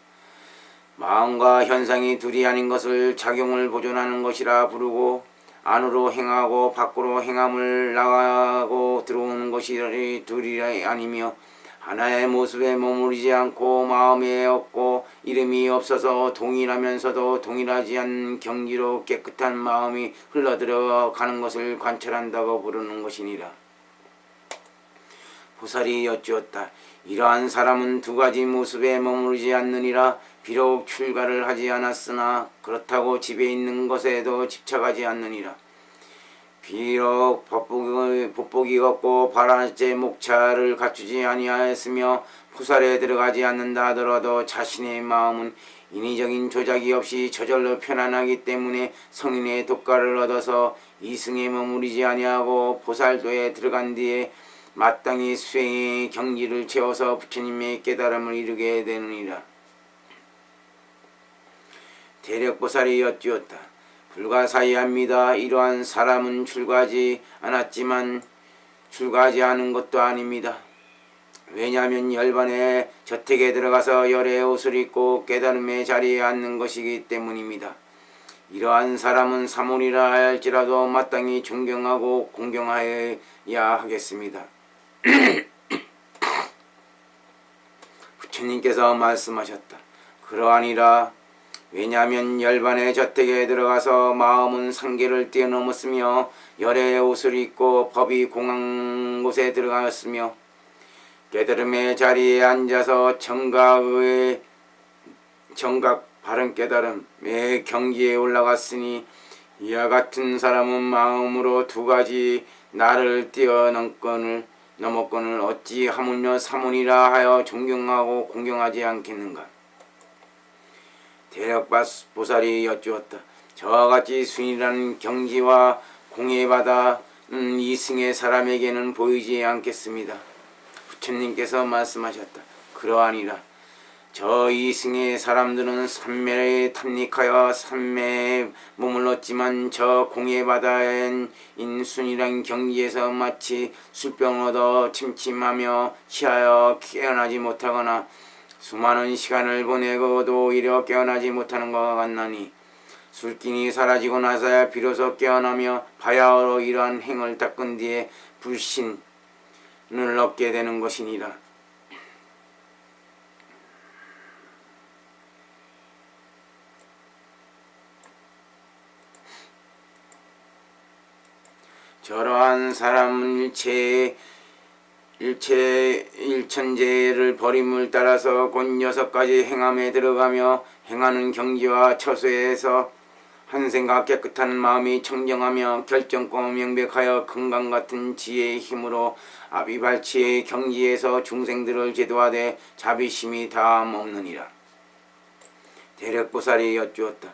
마음과 현상이 둘이 아닌 것을 작용을 보존하는 것이라 부르고 안으로 행하고 밖으로 행함을 나가고 들어오는 것이 둘이 아니며 하나의 모습에 머무르지 않고 마음에 없고 이름이 없어서 동일하면서도 동일하지 않은 경지로 깨끗한 마음이 흘러들어가는 것을 관찰한다고 부르는 것이니라. 보살이 여쭈었다. 이러한 사람은 2가지 모습에 머무르지 않느니라. 비록 출가를 하지 않았으나 그렇다고 집에 있는 것에도 집착하지 않느니라. 비록 법복이 없고 바라제 목차를 갖추지 아니하였으며 포살에 들어가지 않는다 하더라도 자신의 마음은 인위적인 조작이 없이 저절로 편안하기 때문에 성인의 독가를 얻어서 이승에 머무르지 아니하고 보살도에 들어간 뒤에 마땅히 수행의 경지를 채워서 부처님의 깨달음을 이루게 되느니라. 대략보살이 여쭈었다. 불가사의합니다. 이러한 사람은 출가하지 않았지만 출가하지 않은 것도 아닙니다. 왜냐하면 열반의 저택에 들어가서 열의 옷을 입고 깨달음의 자리에 앉는 것이기 때문입니다. 이러한 사람은 사물이라 할지라도 마땅히 존경하고 공경하여야 하겠습니다. 부처님께서 말씀하셨다. 그러하니라. 왜냐하면 열반의 저택에 들어가서 마음은 상계를 뛰어넘었으며 열의 옷을 입고 법이 공한 곳에 들어갔으며 깨달음의 자리에 앉아서 정각의 바른 깨달음의 경지에 올라갔으니 이와 같은 사람은 마음으로 두 가지 나를 뛰어넘건을 어찌 하물며 사문이라 하여 존경하고 공경하지 않겠는가. 대력보살이 여쭈었다. 저와 같이 순이라는 경지와 공예받아 이승의 사람에게는 보이지 않겠습니다. 부처님께서 말씀하셨다. 그러하니라. 저 이승의 사람들은 삼매에 탐닉하여 삼매에 머물렀지만 저 공예바다엔 인순이란 경지에서 마치 술병을 얻어 침침하며 취하여 깨어나지 못하거나 수많은 시간을 보내고도 오히려 깨어나지 못하는 것과 같나니 술기운이 사라지고 나서야 비로소 깨어나며 바야흐로 이러한 행을 닦은 뒤에 불신을 얻게 되는 것이니라. 저러한 사람은 일천재를 버림을 따라서 곧 6가지 행함에 들어가며 행하는 경지와 처소에서 한 생각 깨끗한 마음이 청정하며 결정고 명백하여 금강같은 지혜의 힘으로 아비발치의 경지에서 중생들을 제도하되 자비심이 다함 없느니라. 대력보살이 여쭈었다.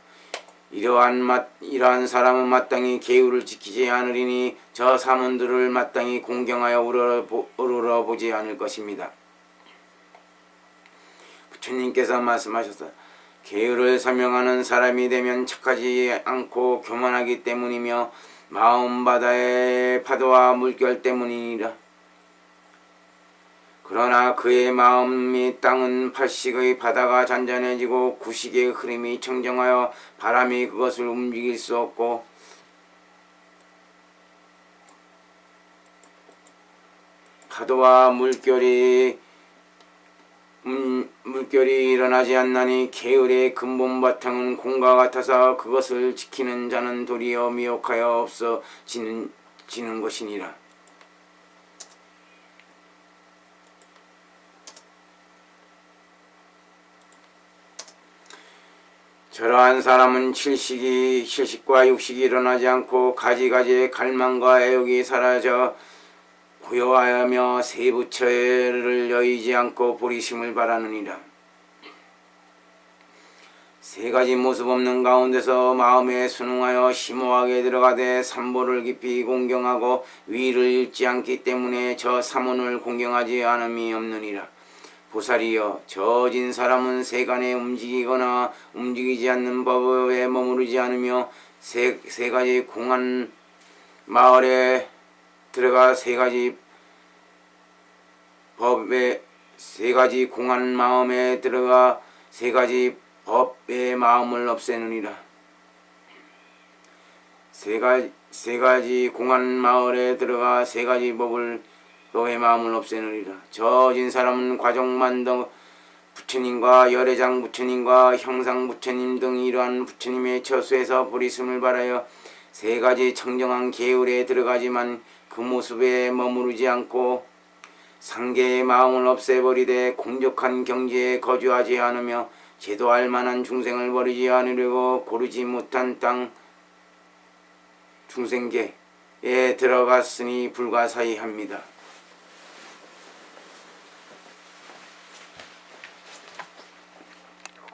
이러한 사람은 마땅히 계율을 지키지 않으리니 저 사문들을 마땅히 공경하여 우러러보지 않을 것입니다. 부처님께서 말씀하셨다. 계율을 설명하는 사람이 되면 착하지 않고 교만하기 때문이며 마음바다의 파도와 물결 때문이니라. 그러나 그의 마음이 땅은 팔식의 바다가 잔잔해지고 구식의 흐름이 청정하여 바람이 그것을 움직일 수 없고 파도와 물결이 일어나지 않나니 계율의 근본 바탕은 공과 같아서 그것을 지키는 자는 도리어 미혹하여 없어지는 것이니라. 저러한 사람은 칠식과 육식이 일어나지 않고 가지가지의 갈망과 애욕이 사라져 고요하여며 세부처를 여의지 않고 보리심을 바라느니라. 3가지 모습 없는 가운데서 마음에 순응하여 심오하게 들어가되 삼보를 깊이 공경하고 위를 잃지 않기 때문에 저 사문을 공경하지 않음이 없느니라. 보살이여, 저진 사람은 세간에 움직이거나 움직이지 않는 법에 머무르지 않으며 세 가지 공한 마을에 들어가 세 가지 공한 마음에 들어가 세 가지 법의 마음을 없애느니라. 세 가지 공한 마을에 들어가 세 가지 법의 마음을 없애느니라. 저진 사람은 과정만덕 부처님과 열애장 부처님과 형상 부처님 등 이러한 부처님의 처수에서 보리심을 바라여 3가지 청정한 계율에 들어가지만 그 모습에 머무르지 않고 상계의 마음을 없애버리되 공적한 경지에 거주하지 않으며 제도할 만한 중생을 버리지 않으려고 고르지 못한 땅 중생계에 들어갔으니 불가사의합니다.